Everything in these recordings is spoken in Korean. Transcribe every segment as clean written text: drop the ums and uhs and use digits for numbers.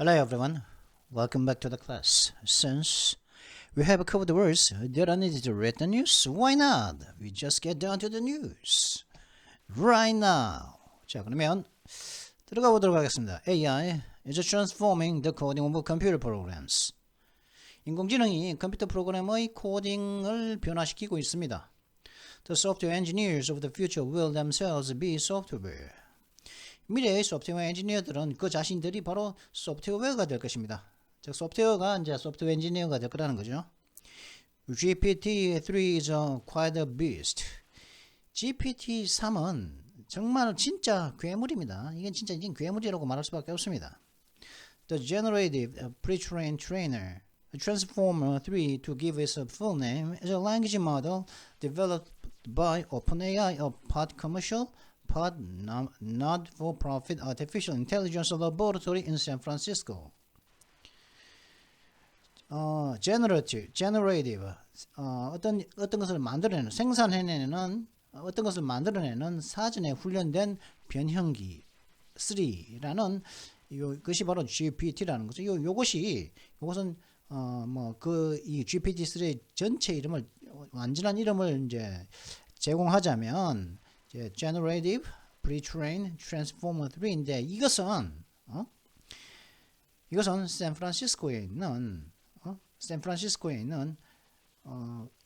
Hello everyone, welcome back to the class. Since we have covered the words that are needed to read the news, why not? We just get down to the news right now. 자, 그러면 들어가 보도록 하겠습니다. AI is transforming the coding of computer programs. 인공지능이 컴퓨터 프로그램의 코딩을 변화시키고 있습니다. The software engineers of the future will themselves be software. 미래의 소프트웨어 엔지니어들은 그 자신들이 바로 소프트웨어가 될 것입니다. 즉 소프트웨어가 이제 소프트웨어 엔지니어가 될 거라는 거죠. GPT-3 is quite a beast. GPT-3은 정말 진짜 괴물입니다. 이건 진짜 괴물이라고 말할 수밖에 없습니다. The generative pre-trained trainer Transformer 3 to give its full name is a language model developed by OpenAI, a part commercial part not-for-profit artificial intelligence laboratory in San Francisco. generative 어떤 것을 만들어내는 생산해내는 어떤 것을 만들어내는 사전에 훈련된 변형기 3라는 이것이 바로 GPT라는 거죠. 요것은 이 GPT-3의 전체 이름을 완전한 이름을 이제 제공하자면 Generative Pre-trained Transformer 3인데 이것은 샌프란시스코에 있는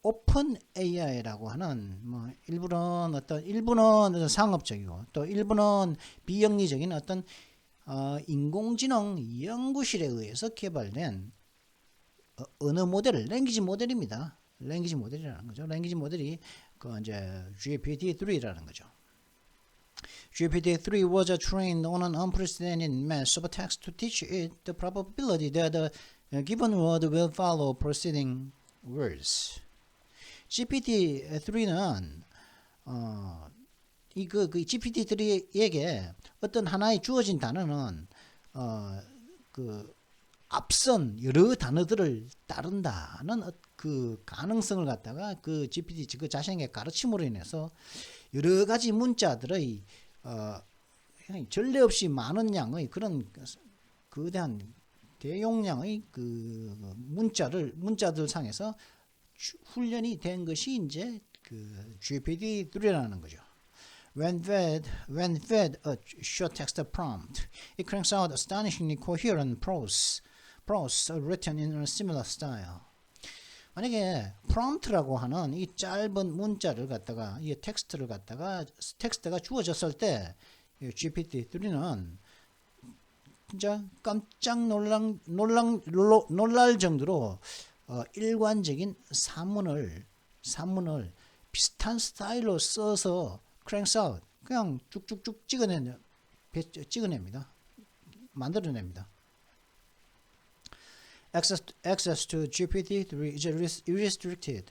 오픈 AI라고 하는 일부는 상업적이고 또 일부는 비영리적인 어떤 인공지능 연구실에 의해서 개발된 언어 모델, 랭귀지 모델입니다. 랭귀지 모델이라는 거죠. 랭귀지 모델이 이제 GPT-3라는 거죠. GPT-3 was trained on an unprecedented mass of text to teach it the probability that a given word will follow preceding words. GPT-3는 GPT-3에게 어떤 하나의 주어진 단어는 앞선 여러 단어들을 따른다는 그 가능성을 갖다가 그 GPT 그 자신에게 가르침으로 인해서 여러 가지 문자들의 전례 없이 많은 양의 그런 거대한 대용량의 그 문자들 상에서 훈련이 된 것이 이제 그 GPT-3라는 거죠. When fed a short text prompt, it cranks out astonishingly coherent prose written in a similar style. 만약에 prompt라고 하는 이 짧은 문자를 갖다가 이 텍스트가 주어졌을 때 GPT-3는 진짜 깜짝 놀랄 정도로 일관적인 산문을 비슷한 스타일로 써서 cranks out 그냥 쭉쭉쭉 찍어냅니다. 만들어냅니다. Access to GPT-3 is restricted.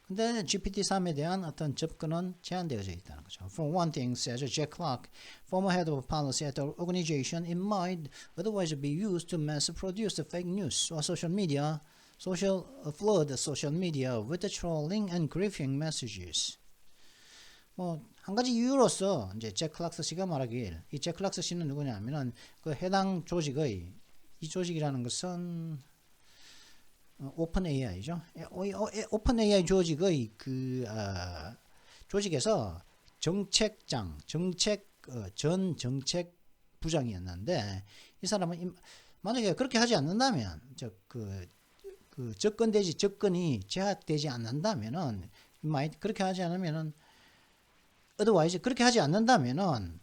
근데 GPT-3에 대한 어떤 접근은 제한되어져 있다는 거죠. For one thing, says Jack Clark, former head of policy at the organization, it might otherwise be used to mass-produce fake news or social media with trolling and grieving messages. 한 가지 이유로서 이제 잭 클락스 씨가 말하길, 이 잭 클락스 씨는 누구냐면은 그 해당 조직의 이 조직이라는 것은 오픈 AI죠. 오픈 AI 조직의 조직에서 전 정책 부장이었는데 이 사람은 만약에 그렇게 하지 않는다면 접근이 제약되지 않는다면은 그렇게 하지 않으면은 otherwise 그렇게 하지 않는다면은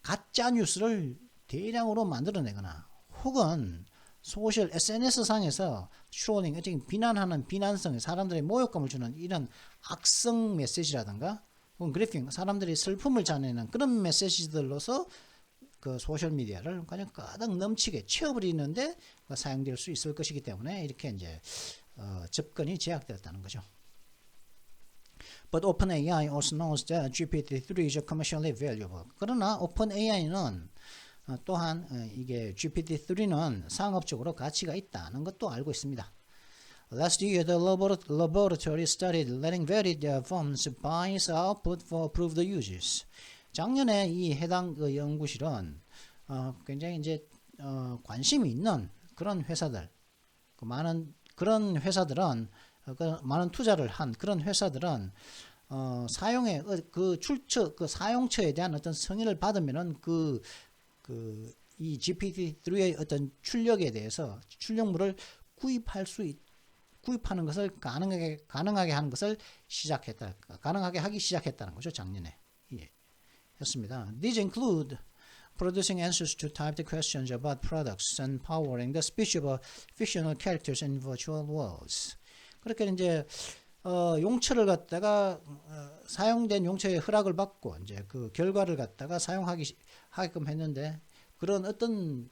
가짜 뉴스를 대량으로 만들어내거나 혹은 소셜 SNS 상에서 트롤링, 비난하는 비난성, 사람들의 모욕감을 주는 이런 악성 메시지라든가 혹은 그래핑, 사람들이 슬픔을 자내는 그런 메시지들로서 그 소셜 미디어를 그냥 가득 넘치게 채워버리는데 사용될 수 있을 것이기 때문에 이렇게 이제 접근이 제약되었다는 거죠. But OpenAI also knows that GPT-3 is commercially valuable. 그러나 OpenAI는 또한 이게 GPT-3는 상업적으로 가치가 있다는 것도 알고 있습니다. Last year, the laboratory started letting varied firms buy its output for approved uses. 작년에 이 해당 연구실은 굉장히 이제 관심이 있는 그런 회사들, 많은 그런 회사들은 많은 투자를 한 그런 회사들은 사용의 그 출처 그 사용처에 대한 어떤 승인을 받으면은 이 GPT-3의 어떤 출력에 대해서 출력물을 구입하는 것을 가능하게 하는 것을 가능하게 하기 시작했다는 거죠. 작년에. 예. 였습니다. These include producing answers to typed questions about products and powering the speech of fictional characters in virtual worlds. 그렇게 이제 용처를 갖다가 사용된 용처의 허락을 받고 이제 그 결과를 갖다가 하게끔 했는데 그런 어떤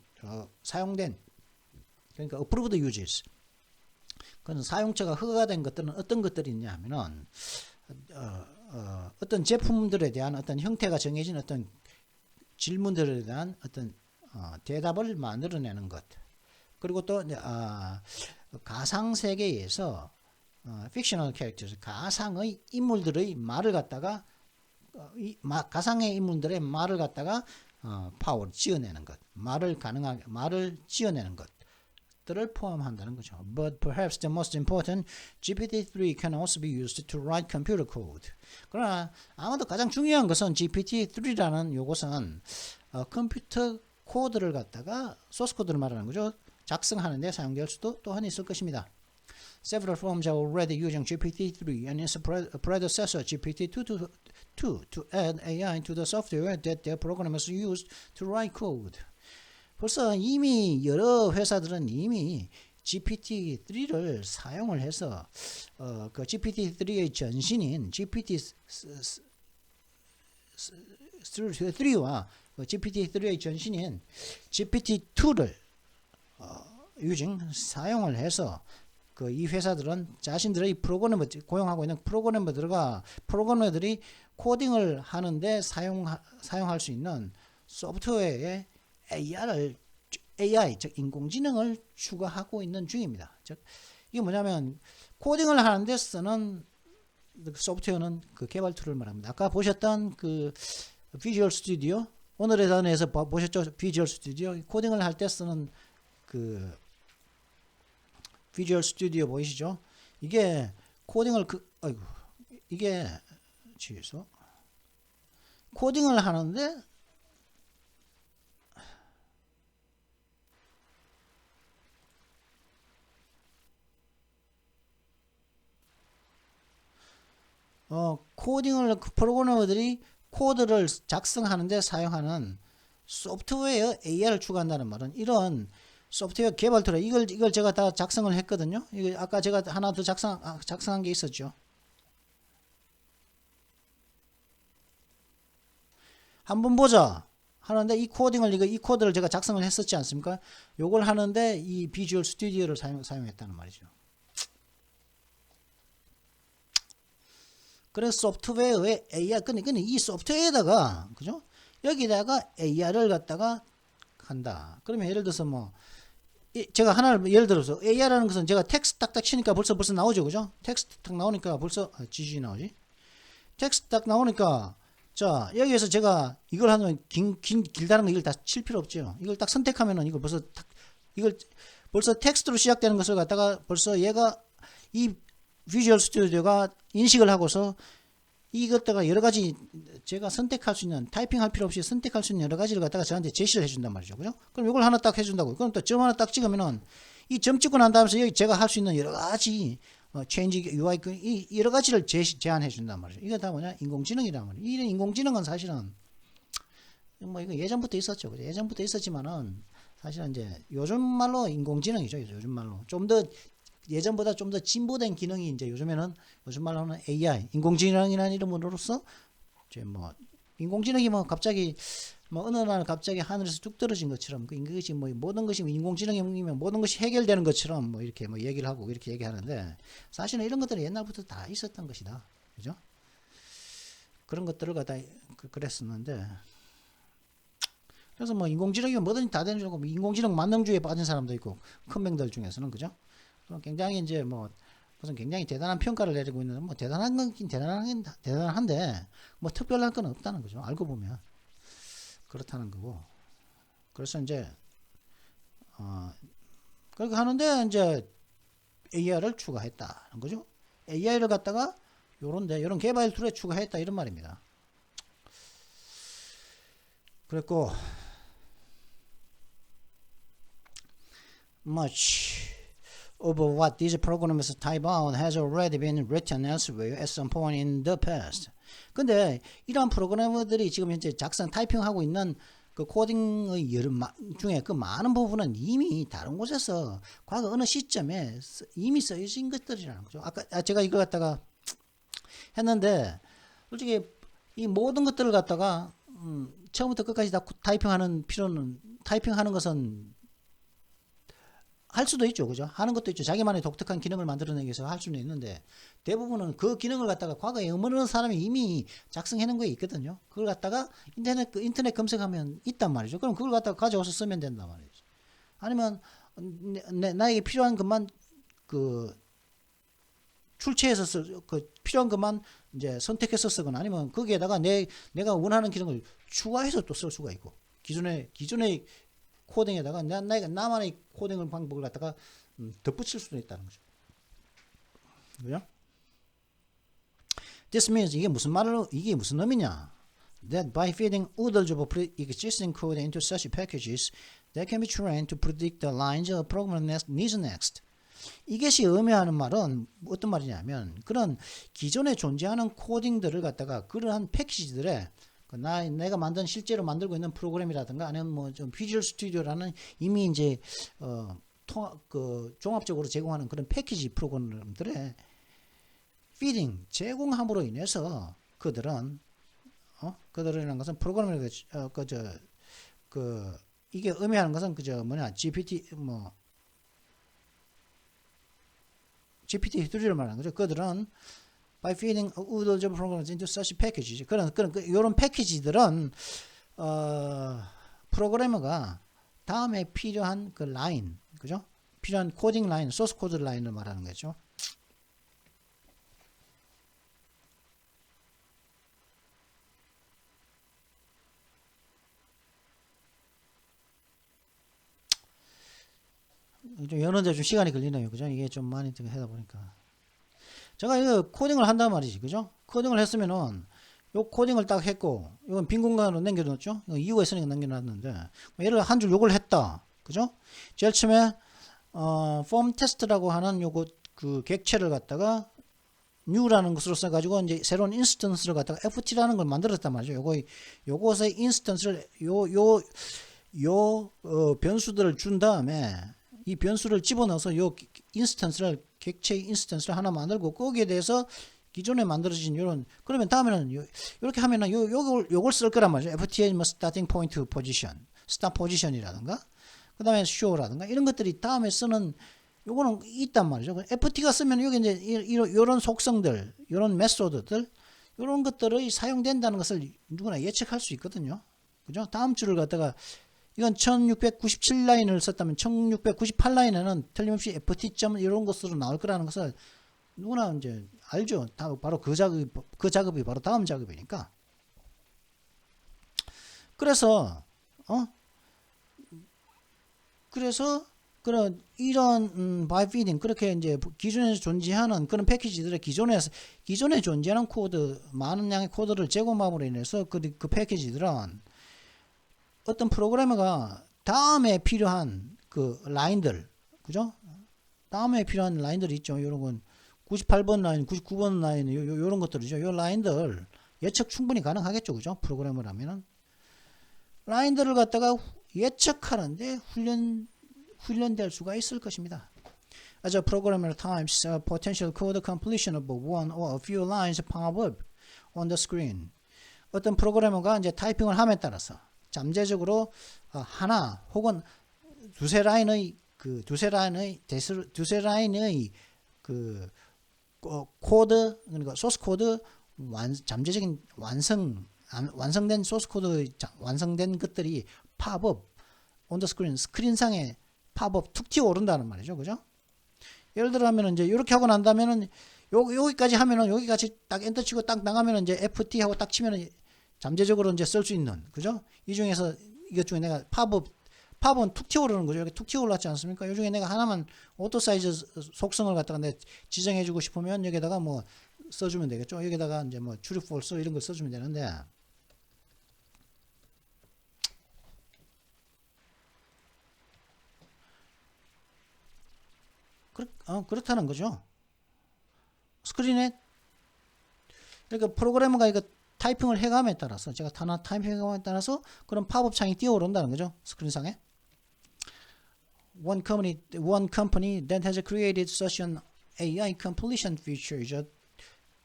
사용된 그러니까 approved uses 그건 사용처가 허가된 것들은 어떤 것들이 있냐 하면은 어떤 제품들에 대한 어떤 형태가 정해진 어떤 질문들에 대한 어떤 대답을 만들어내는 것 그리고 또 가상 세계에서 fictional characters 가상의 인물들의 말을 갖다가 가상의 인물들의 말을 갖다가 파워 지어내는 것 말을 지어내는 것들을 포함한다는 거죠. But perhaps the most important, GPT-3 can also be used to write computer code. 그러나 아마도 가장 중요한 것은 GPT-3라는 요것은 컴퓨터 코드를 갖다가 소스 코드를 말하는 거죠. 작성하는 데 사용될 수도 또한 있을 것입니다. Several firms are already using GPT-3 and its predecessor GPT-2 to add AI to the software that their programmers use to write code. 벌써 이미 여러 회사들은 이미 GPT-3를 사용을 해서 그 GPT-3의 전신인 GPT-3와 GPT-3의 전신인 GPT-2를 사용을 해서 이 회사들은 자신들의 고용하고 있는 프로그래머들이 코딩을 하는데 사용할 수 있는 소프트웨어에 AI, 즉 인공지능을 추가하고 있는 중입니다. 즉 이게 뭐냐면 코딩을 하는데 쓰는 소프트웨어는 그 개발 툴을 말합니다. 아까 보셨던 그 비주얼 스튜디오 오늘의 단어에서 보셨죠? 비주얼 스튜디오 코딩을 할 때 쓰는 그 비주얼 스튜디오 보이시죠? 이게 코딩을 이게 뒤에서 코딩을 하는데 프로그래머들이 코드를 작성하는데 사용하는 소프트웨어 AI를 추가한다는 말은 이런 소프트웨어 개발 툴에 이걸 제가 다 작성을 했거든요. 이거 아까 제가 하나 더 작성한 게 있었죠. 한번 보자 하는데 이 코드를 제가 작성을 했었지 않습니까? 요걸 하는데 이 비주얼 스튜디오를 사용했다는 말이죠. 그래서 소프트웨어에 AI 근데 이 소프트웨어에다가 그죠? 여기다가 AI를 갖다가 한다. 그러면 예를 들어서 제가 하나를 예를 들어서 AI라는 것은 제가 텍스트 딱딱 치니까 벌써 나오죠. 그죠? 텍스트 딱 나오니까 벌써 지시 나오지. 텍스트 딱 나오니까 자, 여기에서 제가 이걸 하면 길다는 거 이걸 다 칠 필요 없죠. 이걸 딱 선택하면은 이걸 벌써 텍스트로 시작되는 것을 갖다가 벌써 얘가 이 비주얼 스튜디오가 인식을 하고서 이것다가 여러 가지 제가 선택할 수 있는 타이핑할 필요 없이 선택할 수 있는 여러 가지를 갖다가 저한테 제시를 해준단 말이죠. 그죠? 그럼 이걸 하나 딱 해준다고. 그럼 또 점 하나 딱 찍으면은 이 점 찍고 난 다음에 여기 제가 할 수 있는 여러 가지 체인지 UI 이 여러 가지를 제안해 준단 말이죠. 이게 다 뭐냐? 인공지능이란 말이에요. 이 인공지능은 사실은 이거 예전부터 있었죠. 그죠? 예전부터 있었지만은 사실은 이제 요즘 말로 인공지능이죠. 요즘 말로 좀 더 예전보다 좀 더 진보된 기능이 이제 요즘 말로는 AI, 인공지능이라는 이름으로서 이제 인공지능이 갑자기 어느 날 갑자기 하늘에서 뚝 떨어진 것처럼 이것이 모든 것이 인공지능이면 모든 것이 해결되는 것처럼 이렇게 얘기를 하고 이렇게 얘기하는데 사실은 이런 것들은 옛날부터 다 있었던 것이다. 그죠? 그런 것들을 갖다 그랬었는데 그래서 인공지능이면 뭐든지 다 되는 줄 알고 인공지능 만능주의에 빠진 사람도 있고 큰 맹들 중에서는 그죠? 굉장히 이제 무슨 굉장히 대단한 평가를 내리고 있는 대단한 건 대단한데 특별한 건 없다는 거죠. 알고 보면 그렇다는 거고 그래서 이제 그렇게 하는데 이제 AI를 추가했다는 거죠. AI를 갖다가 요런 개발 툴에 추가했다 이런 말입니다. 그랬고 much of what these programs type out has already been written elsewhere at some point in the past. 근데 이러한 프로그래머들이 지금 현재 작성 타이핑하고 있는 그 코딩의 중에 그 많은 부분은 이미 다른 곳에서 과거 어느 시점에 이미 쓰여진 것들이라는 거죠. 아까 제가 이걸 갖다가 했는데 솔직히 이 모든 것들을 갖다가 처음부터 끝까지 다 타이핑하는 것은 할 수도 있죠. 그죠? 하는 것도 있죠. 자기만의 독특한 기능을 만들어내기 위해서 할 수는 있는데 대부분은 그 기능을 갖다가 과거에 어느 사람이 이미 작성해 놓은 게 있거든요. 그걸 갖다가 인터넷 검색하면 있단 말이죠. 그럼 그걸 갖다가 가져와서 쓰면 된단 말이죠. 아니면 나에게 필요한 것만 그 출처해서 필요한 것만 이제 선택해서 쓰거나 아니면 거기에다가 내가 원하는 기능을 추가해서 또 쓸 수가 있고 기존의 코딩에다가 나만의 코딩 방법을 갖다가 덧붙일 수도 있다는 거죠. 그죠? This means 이게 무슨 의미냐? That by feeding oodles of existing code into such packages, they can be trained to predict the lines a program needs next. 이것이 의미하는 말은 어떤 말이냐면 그런 기존에 존재하는 코딩들을 갖다가 그러한 패키지들에 내가 실제로 만들고 있는 프로그램이라든가 아니면 뭐 좀 비주얼 스튜디오라는 이미 이제 종합적으로 제공하는 그런 패키지 프로그램들의 피딩 제공함으로 인해서 그들이라는 것은 프로그램을 이게 의미하는 것은 GPT-3를 말하는 거죠. 그들은 by feeding oodles of programs into such packages. 이런 패키지들은 프로그래머가 다음에 필요한 그 라인, 그죠? 필요한 코딩 라인, 소스 코드 라인을 말하는 거죠. 좀 여는데 좀 시간이 걸리네요, 그죠? 이게 좀 많이 하다 보니까. 제가 이거 코딩을 한단 말이지, 그죠? 코딩을 했으면은 요 코딩을 딱 했고 이건 빈 공간으로 남겨놨죠. 이유가 있으니까 남겨놨는데 예를 한 줄 요걸 했다, 그죠? 제일 처음에 폼 테스트라고 하는 요거 그 객체를 갖다가 new라는 것으로 써가지고 이제 새로운 인스턴스를 갖다가 ft라는 걸 만들었단 말이죠. 요것의 인스턴스를 변수들을 준 다음에 이 변수를 집어넣어서 요 인스턴스를 객체의 인스턴스를 하나 만들고 거기에 대해서 기존에 만들어진 그러면 다음에는 이렇게 하면은 요걸 쓸 거란 말이죠. FTA 뭐 starting point position, start position이라든가 그다음에 show라든가 이런 것들이 다음에 쓰는 요거는 있단 말이죠. FT가 쓰면 여기 이제 이런 속성들, 이런 메소드들, 이런 것들이 사용된다는 것을 누구나 예측할 수 있거든요. 그죠? 다음 줄을 갖다가 이건 1697라인을 썼다면 1698라인에는 틀림없이 FT 점 이런 것으로 나올 거라는 것을 누구나 이제 알죠. 바로 그 작업이 바로 다음 작업이니까. 그래서 그런 이런 by feeding 그렇게 이제 기존에 존재하는 그런 패키지들의 기존에 존재하는 코드 많은 양의 코드를 제공함으로 인해서 그 패키지들은 어떤 프로그래머가 다음에 필요한 그 라인들, 그죠? 다음에 필요한 라인들이 있죠. 이런 건 98번 라인, 99번 라인, 요런 것들이죠. 요 라인들 예측 충분히 가능하겠죠. 그죠? 프로그래머라면은. 라인들을 갖다가 예측하는데 훈련될 수가 있을 것입니다. As a programmer times potential code completion of one or a few lines pop up on the screen. 어떤 프로그래머가 이제 타이핑을 함에 따라서 잠재적으로 하나 혹은 두세 라인의 그 코드, 그러니까 소스 코드 잠재적인 완성된 소스 코드 완성된 것들이 팝업 on the screen 스크린상에 팝업 툭 튀어 오른다는 말이죠. 그죠? 예를 들어 하면은 이제 이렇게 하고 난다면은 여기까지 하면은 여기까지 딱 엔터 치고 딱 나가면은 이제 FT 하고 딱 치면은 잠재적으로 이제 쓸 수 있는, 그죠? 이 중에서 이것 중에 내가 팝업 팝은 툭 튀어오르는 거죠. 이렇게 툭 튀어올랐지 않습니까? 이 중에 내가 하나만 오토 사이즈 속성을 갖다가 내 지정해주고 싶으면 여기다가 뭐 써주면 되겠죠. 여기다가 이제 뭐 true, false 이런 걸 써주면 되는데 그렇다는 거죠. 스크린에 그러니까 프로그래머가 이거 타이핑을 해감에 따라서 제가 하나 타이핑 해감에 따라서 그런 팝업 창이 뛰어오른다는 거죠. 스크린상에. One company that has created such an AI completion feature is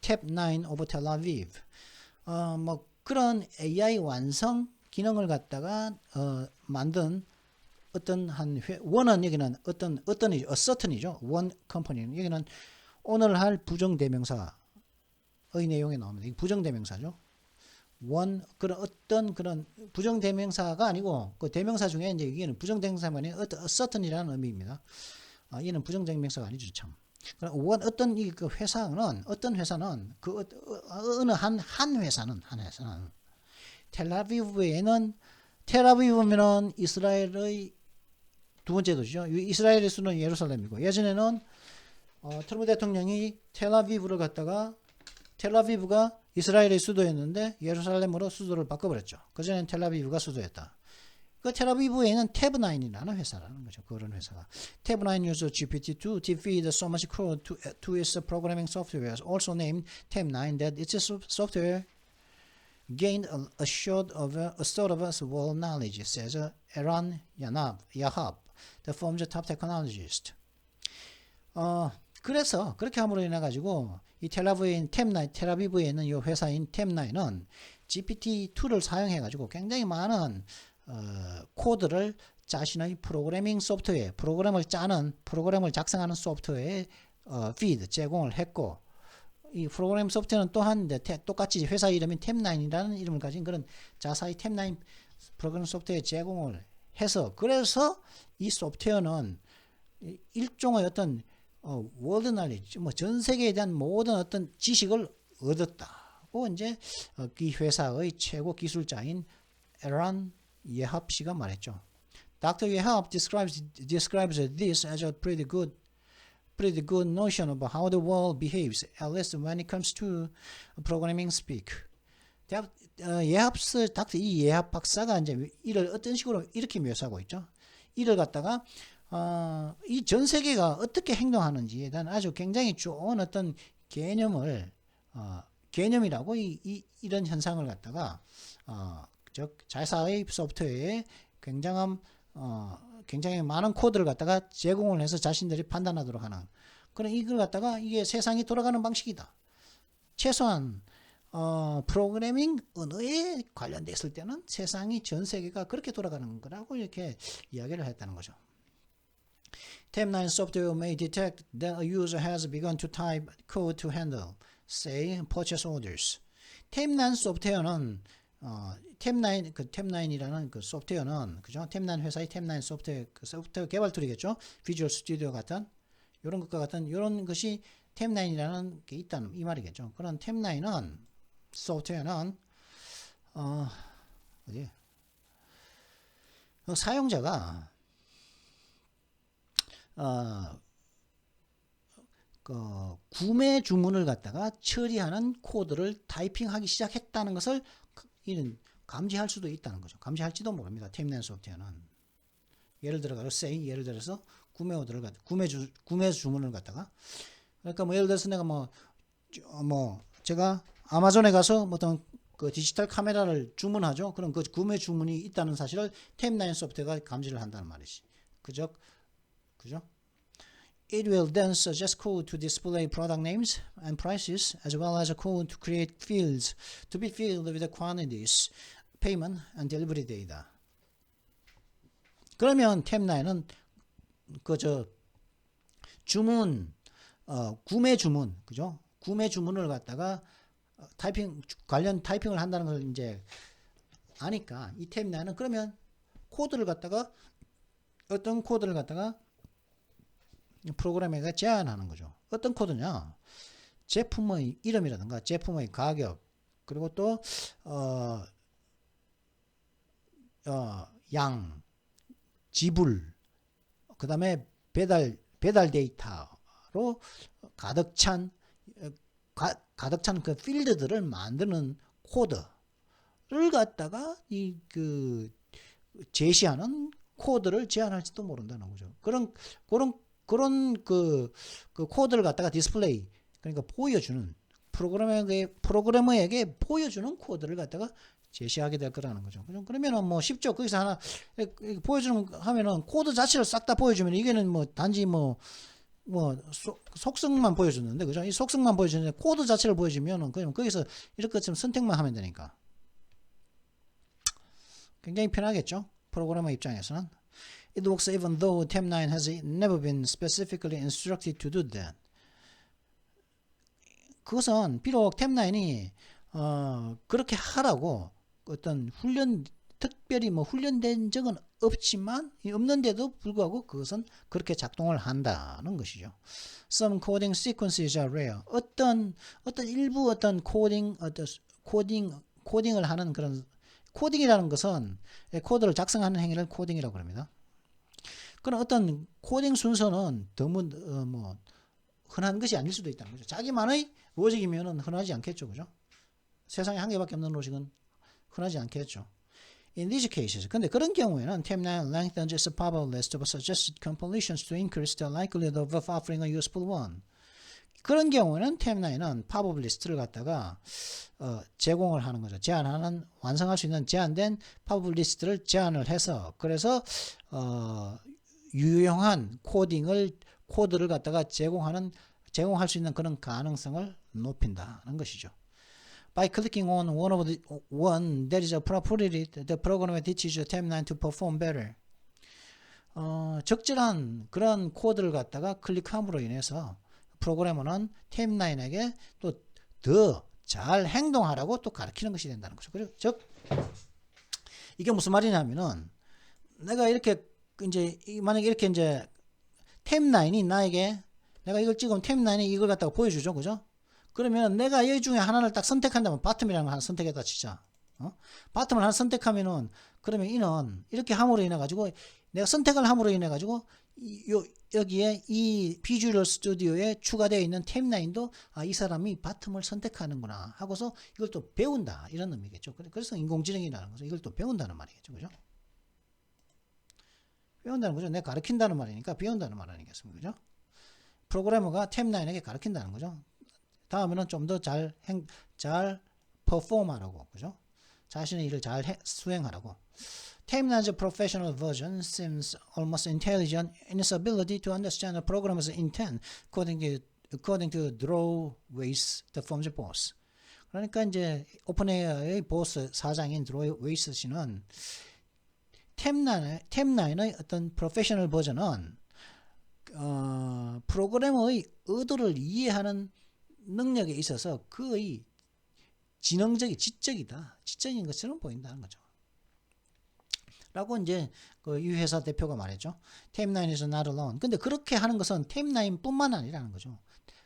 Tab 9 of Tel Aviv. 뭐 그런 AI 완성 기능을 갖다가 만든 어떤 한 원은 여기는 어떤이죠. certain이죠. one company는 여기는 오늘 할 부정대명사의 내용에 나옵니다. 이 부정대명사죠. 원 그런 어떤 그런 부정대명사가 아니고 그 대명사 중에 이제 이게는 부정대명사가 아니고 certain이라는 의미입니다. 얘는 부정대명사가 아니죠 참. 어떤 이 그 회사는 어떤 회사는 그 어느 한 회사는 텔아비브면은 이스라엘의 두 번째 도시죠. 이스라엘의 수는 예루살렘이고 예전에는 트럼프 대통령이 텔아비브를 갖다가 텔아비브가 이스라엘의 수도였는데 예루살렘으로 수도를 바꿔버렸죠. 그전에는 텔아비브가 수도였다. 그 텔아비브에는 탭9이라는 회사라는 거죠. 그런 회사가. 탭9 uses GPT-2 to feed so much code to its programming software, also named 탭9, that its software gained a sort of world knowledge, says Eran Yahab, the firm's top technologist. 그래서 그렇게 함으로 인해 가지고 이 텔아비브에 있는 이 회사인 탭9은 GPT-2를 사용해 가지고 굉장히 많은 코드를 자신의 프로그래밍 소프트웨어, 프로그램을 작성하는 소프트웨어에 feed 제공을 했고 이 프로그램 소프트웨어는 또한 똑같이 회사 이름인 탭9이라는 이름을 가진 그런 자사의 탭9 프로그램 소프트웨어 제공을 해서 그래서 이 소프트웨어는 일종의 어떤 월드 날리지 뭐 전 세계에 대한 모든 어떤 지식을 얻었다고 이제 이 회사의 최고 기술자인 에란 예합 씨가 말했죠. Dr. Yehab describes this as a pretty good notion of how the world behaves, at least when it comes to programming speak. 이 예합 박사가 이제 이를 어떤 식으로 이렇게 묘사하고 있죠. 이를 갖다가 이 전 세계가 어떻게 행동하는지에 대한 아주 굉장히 좋은 어떤 개념이라고 이런 현상을 갖다가 즉 자사의 소프트웨어에 굉장히 많은 코드를 갖다가 제공을 해서 자신들이 판단하도록 하는 그런 이걸 갖다가 이게 세상이 돌아가는 방식이다. 최소한 프로그래밍 언어에 관련됐을 때는 세상이 전 세계가 그렇게 돌아가는 거라고 이렇게 이야기를 했다는 거죠. 탭9 software may detect that a user has begun to type code to handle, say, purchase orders. 탭9 소프트웨어는 탭9이라는 그 소프트웨어는 그죠? 탭9 회사의 탭9 소프트웨어 개발 툴이겠죠? 비주얼 스튜디오 같은 이런 것과 같은 이런 것이 탭9이라는 게 있다는 이 말이겠죠. 그런 탭9은 소프트웨어는 사용자가 그 구매 주문을 갖다가 처리하는 코드를 타이핑하기 시작했다는 것을 이는 감지할 수도 있다는 거죠. 감지할지도 모릅니다. 탭9 소프트웨어는 예를 들어서 구매 주문을 갖다가 그러니까 뭐 예를 들어서 내가 제가 아마존에 가서 어떤 그 디지털 카메라를 주문하죠. 그럼 그 구매 주문이 있다는 사실을 탭9 소프트웨어가 감지를 한다는 말이지. 그죠? It will then suggest code to display product names and prices, as well as a code to create fields to be filled with the quantities, payment, and delivery data. 그러면 탭9은 구매 주문, 그죠? 구매 주문을 갖다가 관련 타이핑을 한다는 걸 이제 아니까 이 탭9은 그러면 어떤 코드를 갖다가 프로그램에가 제안하는 거죠. 어떤 코드냐? 제품의 이름이라든가 제품의 가격 그리고 또 지불, 그 다음에 배달 데이터로 가득 찬 그 필드들을 만드는 코드를 갖다가 제시하는 코드를 제안할지도 모른다는 거죠. 그런 코드를 갖다가 디스플레이, 그러니까 보여주는 프로그래머에게 보여주는 코드를 갖다가 제시하게 될 거라는 거죠. 그러면은 뭐 쉽죠. 거기서 하나 보여주는 하면은 코드 자체를 싹 다 보여주면 이게는 뭐 단지 속성만 보여줬는데, 그죠? 이 속성만 보여주는데 코드 자체를 보여주면은 그냥 거기서 이렇게 좀 선택만 하면 되니까 굉장히 편하겠죠. 프로그래머 입장에서는. It works even though tab9 has never been specifically instructed to do that. 그것은 비록 tab9이 그렇게 하라고 어떤 특별히 훈련된 적은 없는데도 불구하고 그것은 그렇게 작동을 한다는 것이죠. Some coding sequences are rare. 어떤 일부 코딩을 하는 그런, 코딩이라는 것은 코드를 작성하는 행위를 코딩이라고 합니다. 그런 어떤 코딩 순서는 너무 흔한 것이 아닐 수도 있다는 거죠. 자기만의 로직이면은 흔하지 않겠죠, 그죠? 세상에 한 개밖에 없는 로직은 흔하지 않겠죠. In these cases, 근데 그런 경우에는 tab9 lengthens the probable list of suggested completions to increase the likelihood of offering a useful one. 그런 경우에는 tab9은 probable list를 갖다가 제공을 하는 거죠. 완성할 수 있는 제한된 probable list를 제안을 해서, 그래서 유용한 코드를 갖다가 제공할 수 있는 그런 가능성을 높인다는 것이죠. By clicking on one that is appropriate, the program teaches tab9 to perform better. 적절한 그런 코드를 갖다가 클릭함으로 인해서 프로그래머는 tab9에게 또 더 잘 행동하라고 또 가르치는 것이 된다는 거죠. 그리고 이게 무슨 말이냐면은, 내가 이렇게 만약에 이렇게 tab9이 나에게, 내가 이걸 찍으면 tab9이 이걸 갖다가 보여주죠, 그죠? 그러면 내가 이 중에 하나를 딱 선택한다면, 바텀이라는 걸 하나 선택했다 치자. 바텀을 하나 선택하면은, 그러면 이는 이렇게 함으로 인해 가지고, 내가 선택을 함으로 인해 가지고 여기에 이 비주얼 스튜디오에 추가되어 있는 탭9도 이 사람이 바텀을 선택하는구나 하고서 이걸 또 배운다, 이런 의미겠죠. 그래서 인공지능이라는 거죠. 이걸 또 배운다는 말이겠죠, 그죠? 배운다는 거죠. 내가 가르친다는 말이니까 배운다는 말 아니겠습니까, 그죠? 프로그래머가 탭9에게 가르친다는 거죠. 다음에는 좀 더 잘 퍼포먼하라고, 그죠? 자신의 일을 잘 수행하라고. tab9's professional version seems almost intelligent in its ability to understand the programmer's intent according to Drew Weiss, the firm's boss. 그러니까 이제 오픈AI의 보스 사장인 드로 웨이스 씨는 tab9의 어떤 프로페셔널 버전은 프로그래머의 의도를 이해하는 능력에 있어서 거의 지적인 것처럼 보인다는 거죠. 라고 이제 이 회사 대표가 말했죠. tab9 is not alone. 근데 그렇게 하는 것은 tab9 뿐만 아니라는 거죠.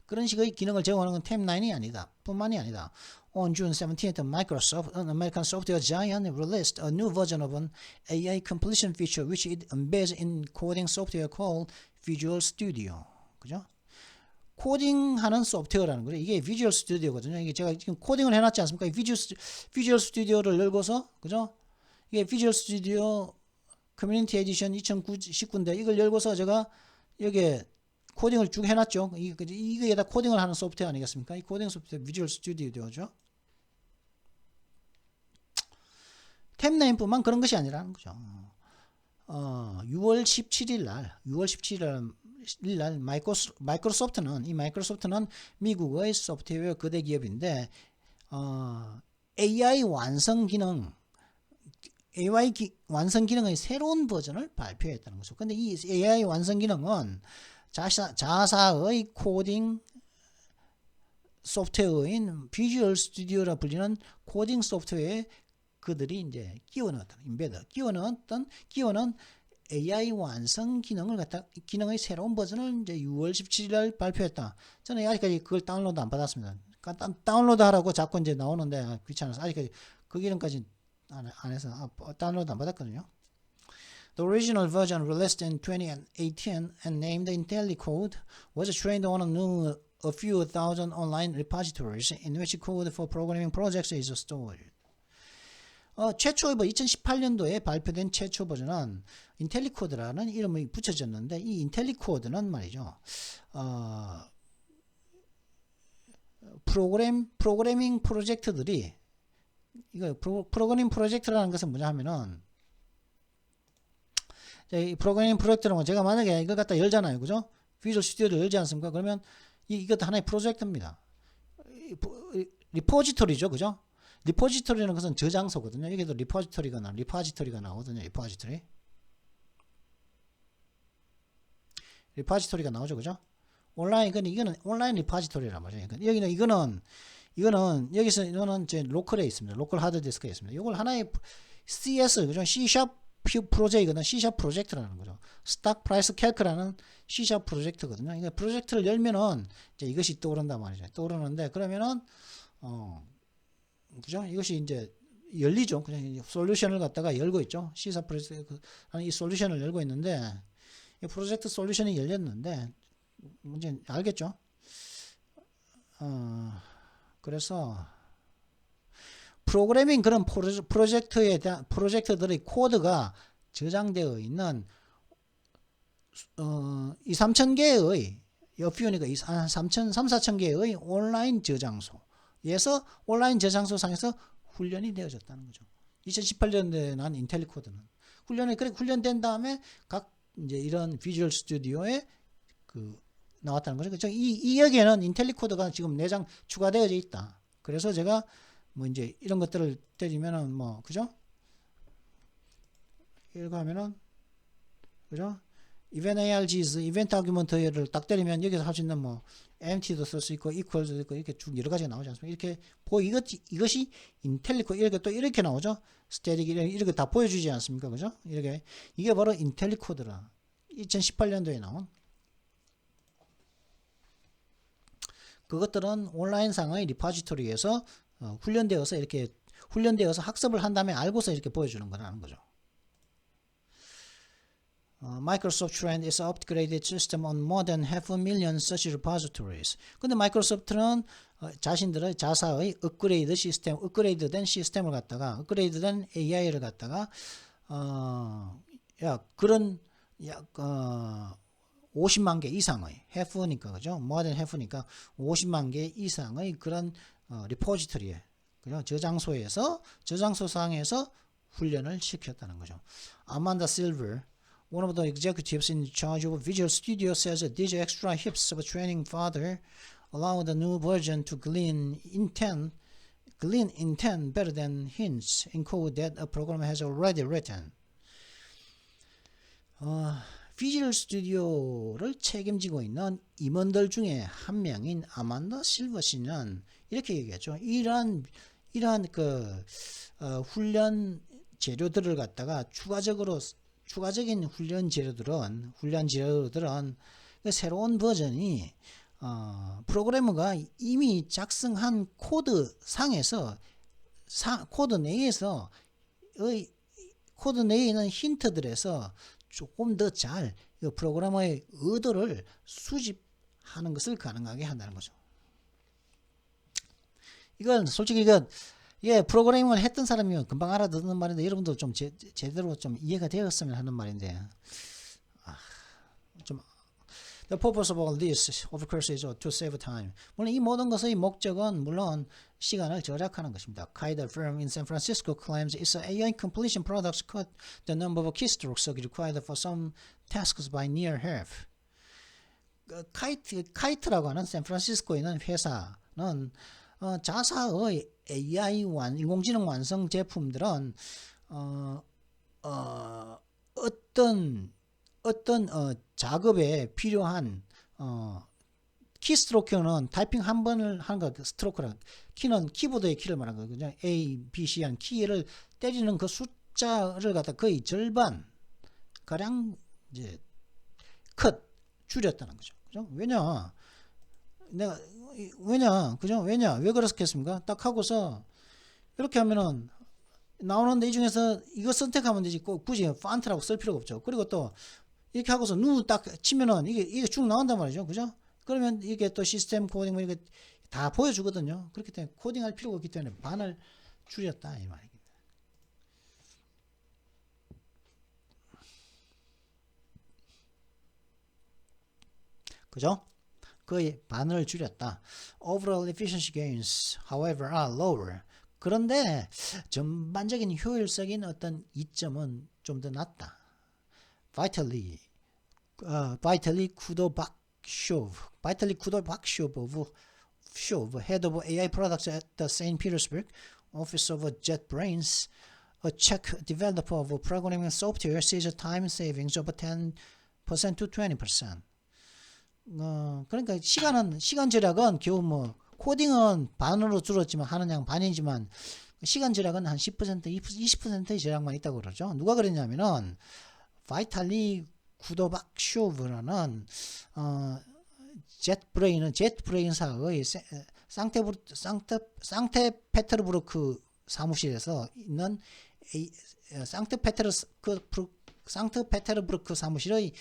그런 식의 기능을 제공하는 건 tab9이 아니다. 뿐만이 아니다. On June 17th, Microsoft, an American software giant, released a new version of an AI completion feature which it embeds in coding software called Visual Studio. 그죠? 코딩하는 소프트웨어라는 거죠. 이게 비주얼 스튜디오거든요. 이게 제가 지금 코딩을 해놨지 않습니까? 비주얼 스튜디오를 열고서, 그죠? 이게 비주얼 스튜디오 커뮤니티 에디션 2019인데 이걸 열고서 제가 여기에 코딩을 쭉 해놨죠. 이게 다 코딩을 하는 소프트웨어 아니겠습니까? 이 코딩 소프트웨어 비주얼 스튜디오죠. 탭9뿐만 그런 것이 아니라는 거죠. 6월 17일 날 마이크로소프트는 미국의 소프트웨어 거대 기업인데 AI 완성 기능의 새로운 버전을 발표했다는 거죠. 근데 이 AI 완성 기능은 자사의 코딩 소프트웨어인 비주얼 스튜디오라 불리는 코딩 소프트웨어에 그들이 이제 끼워넣은 AI 완성 기능의 새로운 버전을 이제 6월 17일 발표했다. 저는 아직까지 그걸 다운로드 안 받았습니다. 다운로드 하라고 자꾸 이제 나오는데 귀찮아서 아직까지 그 기능까지 안 해서 다운로드 안 받았거든요. The original version released in 2018 and named IntelliCode was trained on a few thousand online repositories in which code for programming projects is stored. 최초의 2018년도에 발표된 최초 버전은 인텔리코드라는 이름이 붙여졌는데 이 인텔리코드는 말이죠. 프로그래밍 프로젝트들이 이거 프로그래밍 프로젝트라는 것은 뭐냐 하면은 이 프로그래밍 프로젝트라는 제가 만약에 이걸 갖다 열잖아요. 그죠? 비주얼 스튜디오를 열지 않습니까? 그러면 이것도 하나의 프로젝트입니다. 리포지토리죠. 그죠? 리포지토리라는 것은 저장소거든요. 여기도 리포지토리가 나오거든요. 리포지토리가 나오죠. 그죠? 이거는 온라인 리포지토리란 말이에요. 여기는 이거는 이제 로컬에 있습니다. 로컬 하드디스크에 있습니다. 이걸 하나의 CS, 그죠? C# 프로젝트거든. C# 프로젝트라는 거죠. 스탁 프라이스 캘크라는 C# 프로젝트거든요. 이게 프로젝트를 열면은 이제 이것이 떠오른단 말이죠. 떠오르는데 그러면은 그죠? 이것이 이제 열리죠. 그냥 솔루션을 갖다가 열고 있죠. C# 프로젝트 이 솔루션을 열고 있는데 이 프로젝트 솔루션이 열렸는데 문제 알겠죠? 그래서 프로그래밍 그런 프로젝트들의 코드가 저장되어 있는 2,3천 개의 여피우니까 3,4천 개의 온라인 저장소에서 온라인 저장소 상에서 훈련이 되어졌다는 거죠. 2018년도에 난 인텔리코드는 훈련된 다음에 각 이제 이런 비주얼 스튜디오에 나왔다는 거죠. 그렇죠? 이 여기에는 인텔리코드가 지금 내장 추가되어 있다. 그래서 제가 이제 이런 것들을 때리면은 그죠? 이거 하면은 그죠? 이벤트 ARGs, 이벤트 아규먼트를 딱 때리면 여기서 할 수 있는 empty도 쓸 수 있고 equal도 있고 이렇게 쭉 여러 가지가 나오지 않습니까? 이렇게 이것이 인텔리코드 이렇게 또 이렇게 나오죠? 스태틱 이렇게 다 보여주지 않습니까? 그죠? 이게 바로 인텔리코드라. 2018년도에 나온 그것들은 온라인상의 리포지토리에서 훈련되어서 학습을 한 다음에 알고서 이렇게 보여주는 거라는 거죠. Microsoft trained its upgraded system on more than 500,000 such repositories. 근데 마이크로소프트는 자신들의 자사의 업그레이드된 시스템을 갖다가 업그레이드된 AI를 갖다가 그런 50만 개 이상의 half니까 그죠? more than half니까 50만 개 이상의 그런 리포지토리에 그죠? 저장소상에서 훈련을 시켰다는 거죠. 아만다 실버 one of the executives in charge of Visual Studio says that these extra hips of training further allow the new version to glean intent better than hints in code that a program has already written. 비주얼 스튜디오를 책임지고 있는 임원들 중에 한 명인 아만다 실버 씨는 이렇게 얘기했죠. 이러한 훈련 재료들을 갖다가 추가적인 훈련 재료들은 새로운 버전이 프로그래머가 이미 작성한 코드 상에서 코드 내에 있는 힌트들에서 조금 더 잘 프로그래머의 의도를 수집하는 것을 가능하게 한다는 거죠. 이건 솔직히 프로그래밍을 했던 사람이면 금방 알아듣는 말인데 여러분도 좀 제대로 좀 이해가 되었으면 하는 말인데 The purpose of all this, of course, is to save time. 물론 이 모든 것의 목적은 물론 시간을 절약하는 것입니다. Kite firm in San Francisco claims its AI completion products cut the number of keystrokes required for some tasks by near half. 카이트라고 하는 샌프란시스코에 있는 회사는 자사의 AI 인공지능 완성 제품들은 어떤 작업에 필요한 키스트로크는 타이핑 한 번을 하는 거 스트로크라 키는 키보드의 키를 말하는 거예요. 그냥 A, B, C 한 키를 때리는 그 숫자를 갖다 거의 절반 가량 이제 줄였다는 거죠. 그죠? 왜냐 왜 그렇겠습니까? 딱 하고서 이렇게 하면은 나오는데 이 중에서 이거 선택하면 되지 꼭 굳이 펀트라고 쓸 필요가 없죠. 그리고 또 이렇게 하고서 누 딱 치면은 이게 쭉 나온단 말이죠. 그죠? 그러면 이게 또 시스템 코딩 뭐 이게 다 보여주거든요. 그렇기 때문에 코딩할 필요가 없기 때문에 반을 줄였다 이 말입니다. 그죠? 거의 반을 줄였다. Overall efficiency gains, however, are lower. 그런데 전반적인 효율적인 어떤 이점은 좀 더 낮다. Vitally Kudo Bakshov, head of AI products at the St. Petersburg office of JetBrains, a Czech developer of programming software, sees a time savings of 10% to 20%. 그러니까 시간 절약은 겨우 뭐 코딩은 반으로 줄었지만 하는 양 반이지만 시간 절약은 한 10% 20%의 절약만 있다고 그러죠. 누가 그랬냐면은 바이탈리 구도박쇼브라는 jetbrain사의 상트페테르부르크 사무실에서 있는 상트페테르부르크 사무실의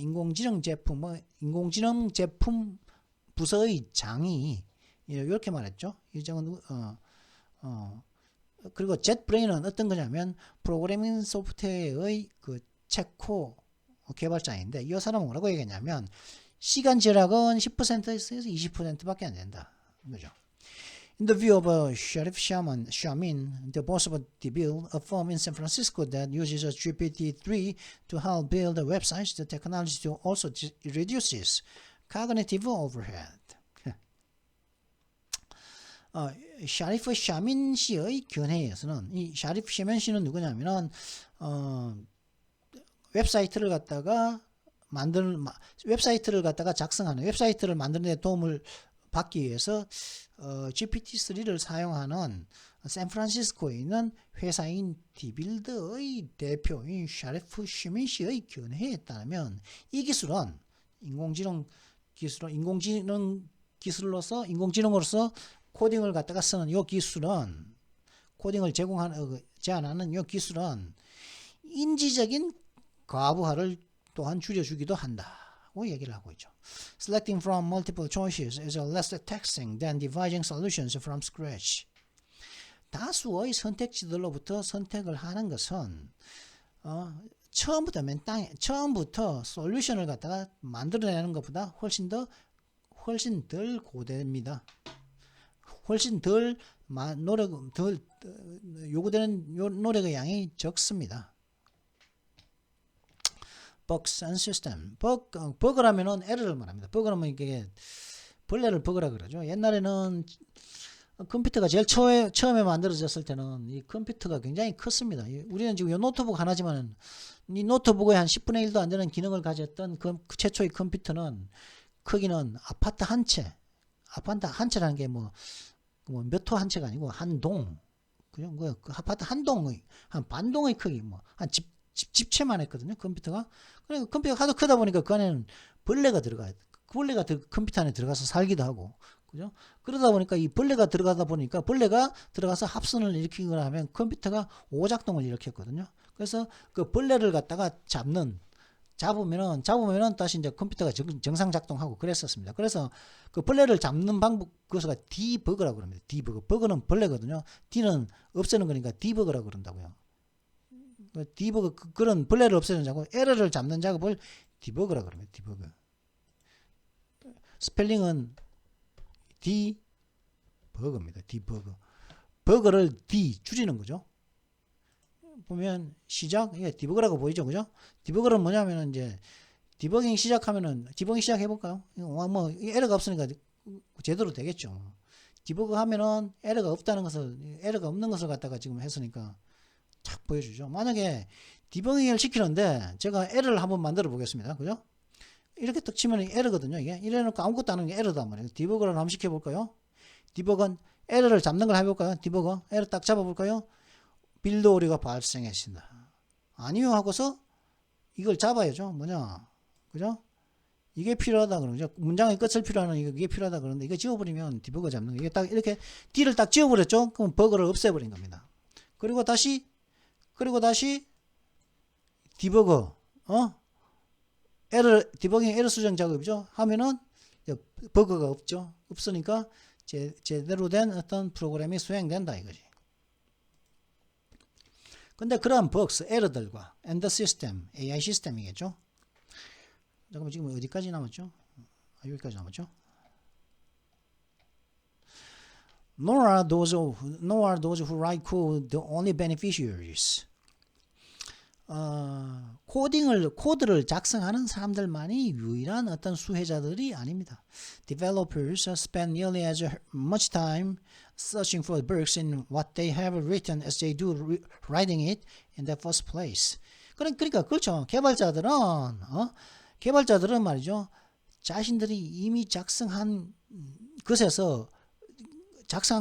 인공지능 제품 부서의 장이 이렇게 말했죠. 이 장은 그리고 jetbrain은 어떤 거냐면 프로그래밍 소프트웨어의 그 체코 개발자인데 이 사람은 뭐라고 얘기했냐면 시간 절약은 10%에서 20%밖에 안 된다. 그죠? In the view of Sharif Shamin, the boss of Debil, a firm in San Francisco that uses a GPT-3 to help build websites, the technology also reduces cognitive overhead. 샤리프 샤민 씨의 견해에서는 이 샤리프 샤민 씨는 누구냐면은 웹사이트를 갖다가 작성하는 웹사이트를 만드는 데 도움을 받기 위해서 GPT-3를 사용하는 샌프란시스코에 있는 회사인 디빌드의 대표인 샤리프 샤민 씨의 견해에 따르면 이 기술은 인공지능으로서 코딩을 갖다가 쓰는 이 기술은 코딩을 제안하는 이 기술은 인지적인 과부하를 또한 줄여주기도 한다고 얘기를 하고 있죠. Selecting from multiple choices is less taxing than devising solutions from scratch. 다수의 선택지들로부터 선택을 하는 것은 처음부터 솔루션을 갖다가 만들어내는 것보다 훨씬 덜 고됩니다. 훨씬 요구되는 노력의 양이 적습니다. Bugs and system. 버그라면은 에러를 말합니다. 버그라면 이게 벌레를 버그라 그러죠. 옛날에는 컴퓨터가 제일 처음에 만들어졌을 때는 이 컴퓨터가 굉장히 컸습니다. 우리는 지금 이 노트북 하나지만 이 노트북의 한 10분의 1도 안 되는 기능을 가졌던 그 최초의 컴퓨터는 크기는 아파트 한 채라는 게 몇 호 한 채가 아니고 한 동. 그죠? 그 아파트 한 동의, 한 반동의 크기, 한 집채만 했거든요, 컴퓨터가. 그러니까 컴퓨터가 하도 크다 보니까 그 안에는 벌레가 들어가요. 그 벌레가 컴퓨터 안에 들어가서 살기도 하고. 그죠? 그러다 보니까 이 벌레가 들어가서 합선을 일으키거나 하면 컴퓨터가 오작동을 일으켰거든요. 그래서 그 벌레를 갖다가 잡으면은 다시 이제 컴퓨터가 정상 작동하고 그랬었습니다. 그래서 그 벌레를 잡는 방법, 그것가 디버그라고 합니다. 디버그. 버그는 벌레거든요. D는 없애는 거니까 디버그라고 그런다고요. 디버그, 그런 벌레를 없애는 작업, 에러를 잡는 작업을 디버그라고 합니다. 디버그. 스펠링은 디버그입니다. 디버그. 버그를 줄이는 거죠. 보면 이게 디버그라고 보이죠, 그죠? 디버그는 뭐냐면은 이제 디버깅 시작해볼까요? 에러가 없으니까 제대로 되겠죠. 디버그 하면은 에러가 없는 것을 갖다가 지금 했으니까 탁 보여주죠. 만약에 디버깅을 시키는데 제가 에러를 한번 만들어 보겠습니다. 그죠? 이렇게 딱 치면 에러거든요. 이게 이래놓고 아무것도 안 하는 게 에러단 말이에요. 디버그를 한번 시켜볼까요? 디버그는 에러를 잡는 걸 해볼까요? 디버그 에러 딱 잡아볼까요? 빌드 오류가 발생했습니다. 아니요 하고서 이걸 잡아야죠. 그죠? 이게 필요하다 그러죠. 문장의 끝을 필요하는 이게 필요하다 그러는데 이거 지워버리면 디버그 잡는 거. 이게 딱 이렇게 D를 딱 지워버렸죠. 그럼 버그를 없애버린 겁니다. 그리고 다시 디버거, 에러, 디버깅 에러 수정 작업이죠. 하면은 버그가 없죠. 없으니까 제대로 된 어떤 프로그램이 수행된다 이거지. 근데 그런 버그스, 에러들과 and the system, AI 시스템이겠죠. 잠깐만 지금 어디까지 남았죠? 여기까지 남았죠. Nor are those who write code the only beneficiaries. 코드를 작성하는 사람들만이 유일한 어떤 수혜자들이 아닙니다. Developers spend nearly as much time searching for bugs in what they have written as they do writing it in the first place. 그러니까 그렇죠. 개발자들은 말이죠. 자신들이 이미 작성한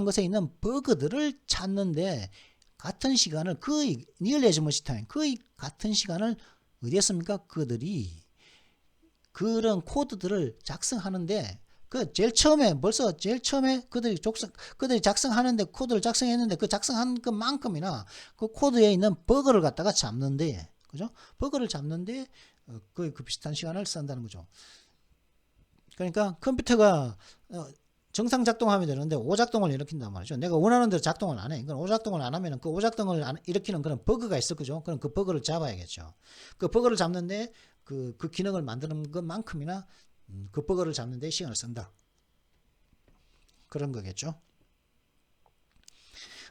것에 있는 버그들을 찾는데 같은 시간을 거의 nearly as much time 거의 같은 시간을 어디에 씁니까? 그들이 그런 코드들을 작성하는데 제일 처음에 그들이 작성하는데 코드를 작성했는데 그 작성한 것만큼이나 그 코드에 있는 버그를 갖다가 잡는데 그죠? 버그를 잡는데 거의 그 비슷한 시간을 쓴다는 거죠. 그러니까 컴퓨터가 정상 작동하면 되는데 오작동을 일으킨단 말이죠. 내가 원하는 대로 작동을 안 해. 그러니까 오작동을 안 하면은 그 오작동을 일으키는 그런 버그가 있을 거죠. 그럼 그 버그를 잡아야겠죠. 그 버그를 잡는데 그 기능을 만드는 것만큼이나 그 버그를 잡는데 시간을 쓴다. 그런 거겠죠.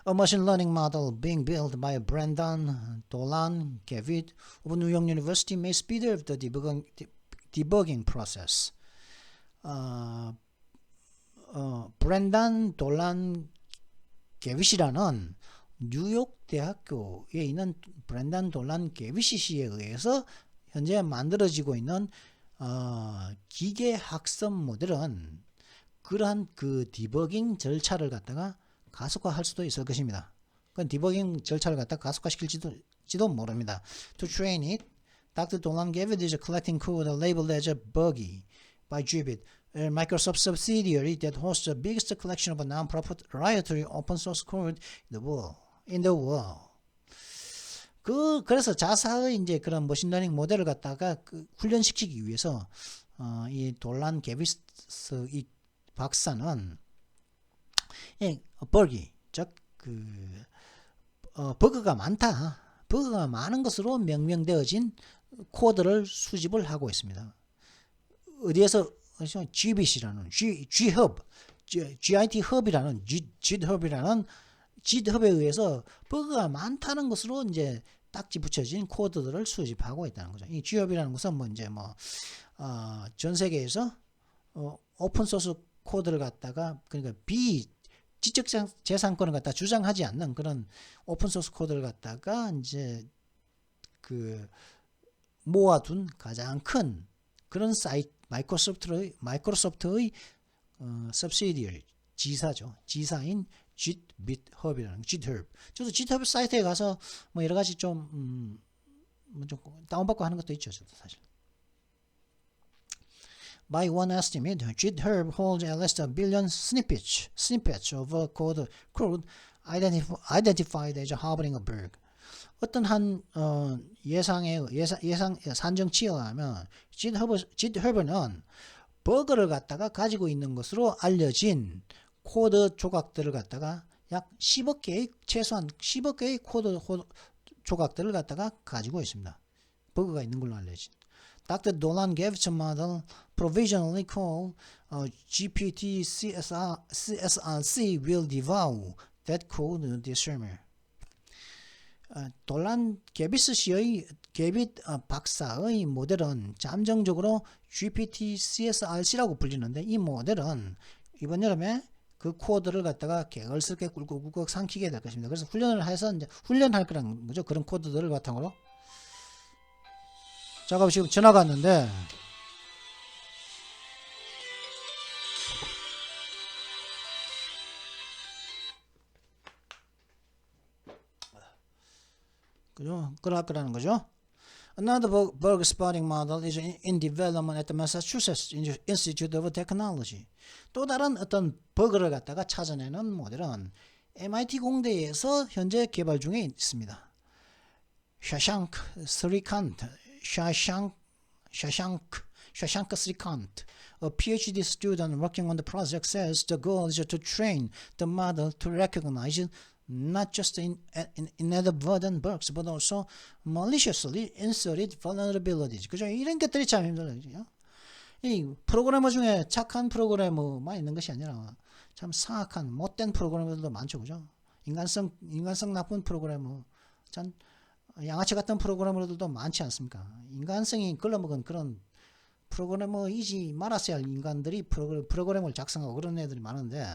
A machine learning model being built by Brendan Dolan Gavit of New York University may speed up the debugging process. 브렌단 돌란 게빗이라는 뉴욕 대학교에 있는 브렌단 돌란 게빗 씨에 의해서 현재 만들어지고 있는 기계 학습 모델은 그러한 그 디버깅 절차를 갖다가 가속화할 수도 있을 것입니다. 그 디버깅 절차를 갖다가 가속화시킬지도 모릅니다. To train it, Dr. Dolan Gavit is collecting code labeled as buggy by Jubit, a Microsoft subsidiary that hosts the biggest collection of non-proprietary open source code in the world. 그래서 자사의 이제 그런 머신러닝 모델을 갖다가 훈련시키기 위해서 이 돌란 게비스 이 박사는 버기, 즉 버그가 많은 것으로 명명되어진 코드를 수집을 하고 있습니다. 어디에서 GBC라는 GIT 헙이라는 GitHub이라는 의해서 버그가 많다는 것으로 이제 딱지 붙여진 코드들을 수집하고 있다는 거죠. 이 GitHub이라는 것은 전 세계에서 오픈 소스 코드를 갖다가 그러니까 지적 재산권을 갖다 주장하지 않는 그런 오픈 소스 코드를 갖다가 이제 모아둔 가장 큰 그런 사이트 마이크로소프트의 subsidiary 지사죠. 지사인 GitHub이라는 GitHub. 저도 GitHub 사이트에 가서 여러 가지 좀 다운받고 하는 것도 있죠. 저도 사실. By one estimate, GitHub holds at least a billion snippets of code identified as harboring a bug. 어떤 한 예상 산정치에 의하면 GitHub는 버그를 갖다가 가지고 있는 것으로 알려진 코드 조각들을 갖다가 약 10억 개의 최소한 10억 개의 코드 조각들을 갖다가 가지고 있습니다. 버그가 있는 걸로 알려진. Dr. Dolan Gavit's model provisionally called GPT CSRC will devour that code this summer. 돌란 게빗 박사의 모델은 잠정적으로 GPT CSRC라고 불리는데 이 모델은 이번 여름에 그 코드를 갖다가 개걸스럽게 꿀꺽꿀꺽 삼키게 될 것입니다. 그래서 훈련을 해서 이제 훈련할 거라는 거죠. 그런 코드들을 바탕으로. 잠깐 지금 전화가 왔는데 그죠? 그러라는 거죠. Another bug spotting model is in development at the Massachusetts Institute of Technology. 또 다른 어떤 버그를 갖다가 찾아내는 모델은 MIT 공대에서 현재 개발 중에 있습니다. 샤샹크 스리칸트, Shashank Srikant, a PhD student working on the project, says the goal is to train the model to recognize not just inadvertent bugs, but also maliciously inserted vulnerabilities. 그죠? 이런 것들이 참 힘들어요. 이 프로그래머 중에 착한 프로그래머만 있는 것이 아니라 참 사악한 못된 프로그래머들도 많죠. 그죠? 인간성 나쁜 프로그래머, 참 양아치 같은 프로그래머들도 많지 않습니까? 인간성이 글러먹은 그런 프로그래머이지 말았어야 할 인간들이 프로그램을 작성하고 그런 애들이 많은데,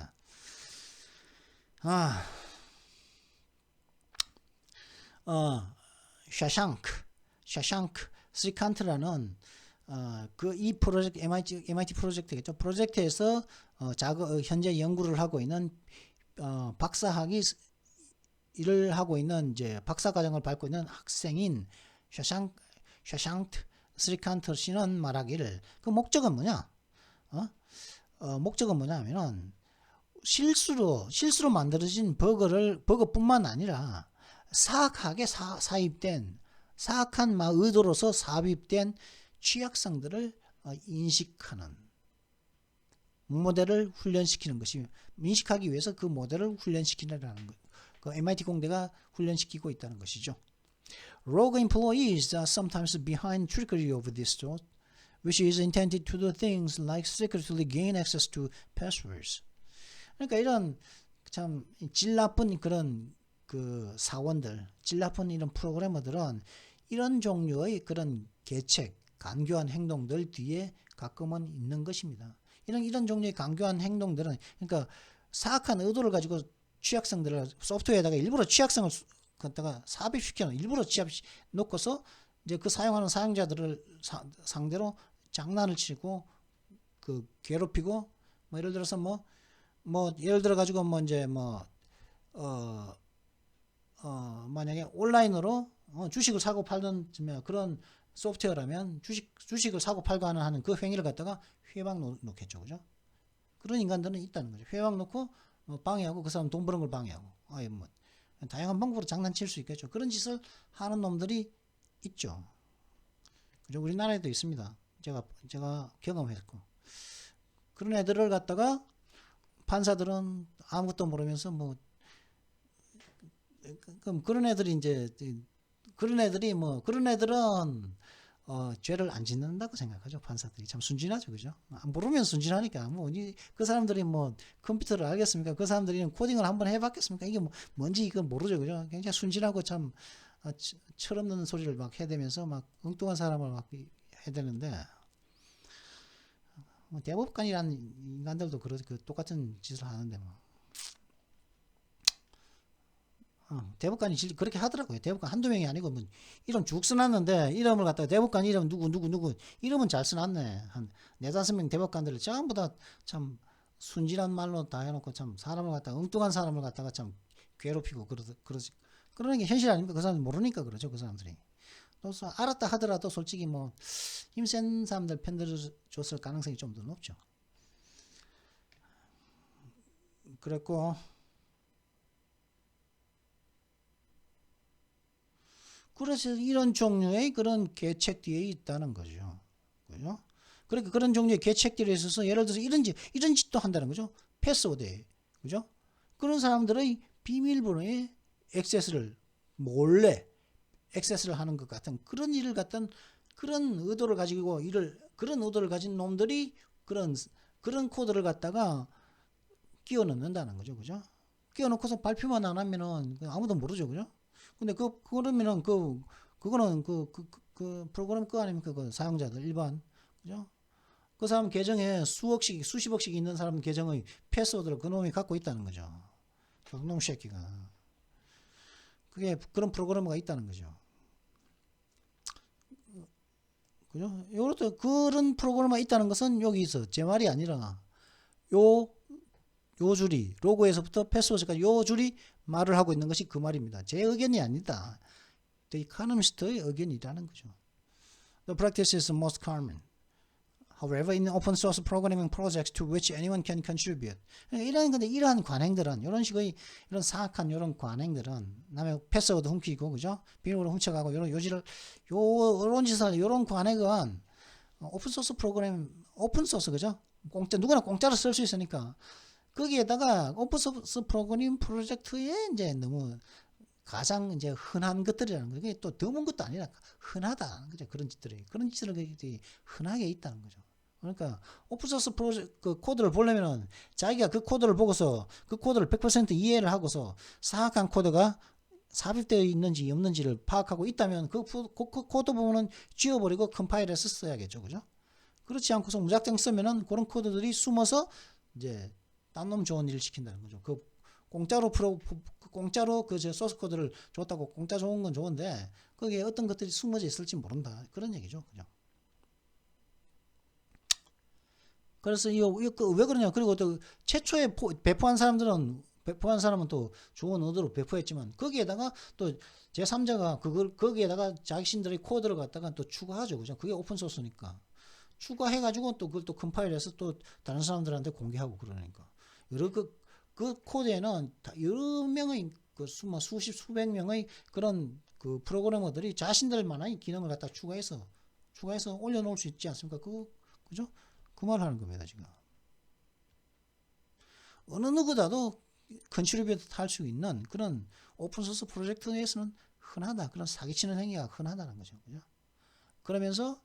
샤샹크 스리칸트라는 이 프로젝트 MIT 프로젝트겠죠. 프로젝트에서 현재 연구를 하고 있는 박사학위 일을 하고 있는 이제 박사 과정을 밟고 있는 학생인 샤샹크 스리칸트 씨는 말하기를 그 목적은 뭐냐? 목적은 뭐냐면은 실수로 만들어진 버그뿐만 아니라 사악하게 사입된 사악한 의도로서 삽입된 취약성들을 인식하는 모델을 훈련시키는 것이 인식하기 위해서 그 모델을 훈련시키라는 것. 그 MIT 공대가 훈련시키고 있다는 것이죠. Rogue employees are sometimes behind trickery of this sort, which is intended to do things like secretly gain access to passwords. 그러니까 이런 참 질 나쁜 그런 그 사원들, 질 나쁜 이런 프로그래머들은 이런 종류의 그런 계책, 간교한 행동들 뒤에 가끔은 있는 것입니다. 이런 종류의 간교한 행동들은 그러니까 사악한 의도를 가지고 취약성들을 소프트웨어에다가 일부러 취약성을 갖다가 삽입시켜놓은 일부러 놓고서 이제 그 사용하는 사용자들을 상대로 장난을 치고 그 괴롭히고 뭐 예를 들어서 예를 들어 가지고 이제 만약에 온라인으로 주식을 사고 팔던 그런 소프트웨어라면 주식을 사고 팔고 하는 그 행위를 갖다가 회방 놓겠죠, 그죠? 그런 인간들은 있다는 거죠. 회방 놓고 방해하고 그 사람 돈 버는 걸 방해하고 다양한 방법으로 장난칠 수 있겠죠. 그런 짓을 하는 놈들이 있죠. 그죠? 우리나라에도 있습니다. 제가 경험했고 그런 애들을 갖다가 판사들은 아무것도 모르면서 그런 애들이 이제 그런 애들은 죄를 안 짓는다고 생각하죠. 판사들이 참 순진하죠, 그죠? 모르면 순진하니까 그 사람들이 컴퓨터를 알겠습니까? 그 사람들이 코딩을 한번 해봤겠습니까? 이게 뭔지 이거 모르죠, 그죠? 굉장히 순진하고 참 철없는 소리를 막 해대면서 엉뚱한 사람을 막 해대는데 대법관이라는 인간들도 똑같은 짓을 하는데 대법관이 그렇게 하더라고요. 대법관 한두 명이 아니고 이름 쭉 써놨는데 이름을 갖다가 대법관 이름 누구 이름은 잘 써놨네. 한 4-5명 대법관들을 전부 다 참 순진한 말로 다 해놓고 참 사람을 갖다가 엉뚱한 사람을 갖다가 참 괴롭히고 그러는 게 현실 아닙니까? 그 사람들 모르니까 그러죠. 그 사람들이. 또 알았다 하더라도 솔직히 힘센 사람들 편들어줬을 가능성이 좀 더 높죠. 그랬고 그래서 이런 종류의 그런 계책 뒤에 있다는 거죠. 그죠? 그러니까 그런 종류의 계책들에 있어서 예를 들어서 이런 짓도 한다는 거죠. 패스워드에. 그죠? 그런 사람들의 비밀번호에 액세스를 몰래 액세스를 하는 것 같은 그런 일을 갖던 그런 의도를 가지고 그런 의도를 가진 놈들이 그런 코드를 갖다가 끼워 넣는다는 거죠. 그죠? 끼워 넣고서 발표만 안 하면은 아무도 모르죠. 그죠? 근데 그러면은 그거는 그 프로그램 거 아닙니까? 그 사용자들 일반. 그죠? 그 사람 계정에 수십억씩 있는 사람 계정의 패스워드를 그놈이 갖고 있다는 거죠. 그놈 새끼가. 그게 그런 프로그래머가 있다는 거죠. 그죠? 요것도 그런 프로그래머가 있다는 것은 여기서 제 말이 아니라 요 줄이 로고에서부터 패스워드까지 요 줄이 말을 하고 있는 것이 그 말입니다. 제 의견이 아니다. The Economist의 의견이라는 거죠. The practice is most common. However, in open source programming projects to which anyone can contribute. 근데 이러한 관행들은, 이런 식의, 이런 사악한 이런 관행들은, 남의 패스워드 훔치고, 그죠? 비밀번호 훔쳐가고, 이런 요지를, 요런 짓을, 요런 관행은, 오픈소스 프로그램, 오픈소스, 그죠? 누구나 공짜로 쓸 수 있으니까. 거기에다가 오픈소스 프로그래밍 프로젝트에 이제 너무 가장 이제 흔한 것들이라는 거죠. 그게 또 드문 것도 아니라 흔하다. 그죠? 그런 짓들이. 그런 짓들이 흔하게 있다는 거죠. 그러니까 오픈소스 프로젝트 그 코드를 보려면은 자기가 그 코드를 보고서 그 코드를 100% 이해를 하고서 사악한 코드가 삽입되어 있는지 없는지를 파악하고 있다면 그 코드 부분은 지워버리고 컴파일해서 써야겠죠. 그죠? 그렇지 않고서 무작정 쓰면은 그런 코드들이 숨어서 이제 딴 놈 좋은 일을 시킨다는 거죠. 그 공짜로 그 소스 코드를 줬다고 공짜 좋은 건 좋은데 거기에 어떤 것들이 숨어져 있을지 모른다. 그런 얘기죠. 그죠? 그래서 왜 그러냐. 그리고 또 최초에 배포한 사람은 또 좋은 의도로 배포했지만 거기에다가 또 제3자가 거기에다가 자신들의 코드를 갖다가 또 추가하죠. 그죠? 그게 오픈소스니까. 추가해가지고 또 그걸 또 컴파일해서 또 다른 사람들한테 공개하고 그러니까. 그 코드에는 여러 명의 수백 명의 그런 그 프로그래머들이 자신들만의 기능을 갖다 추가해서 올려놓을 수 있지 않습니까? 그죠? 그 말 하는 겁니다, 지금. 어느 누구라도 컨트리뷰트 할 수 있는 그런 오픈소스 프로젝트에서는 흔하다. 그런 사기치는 행위가 흔하다는 거죠. 그죠? 그러면서,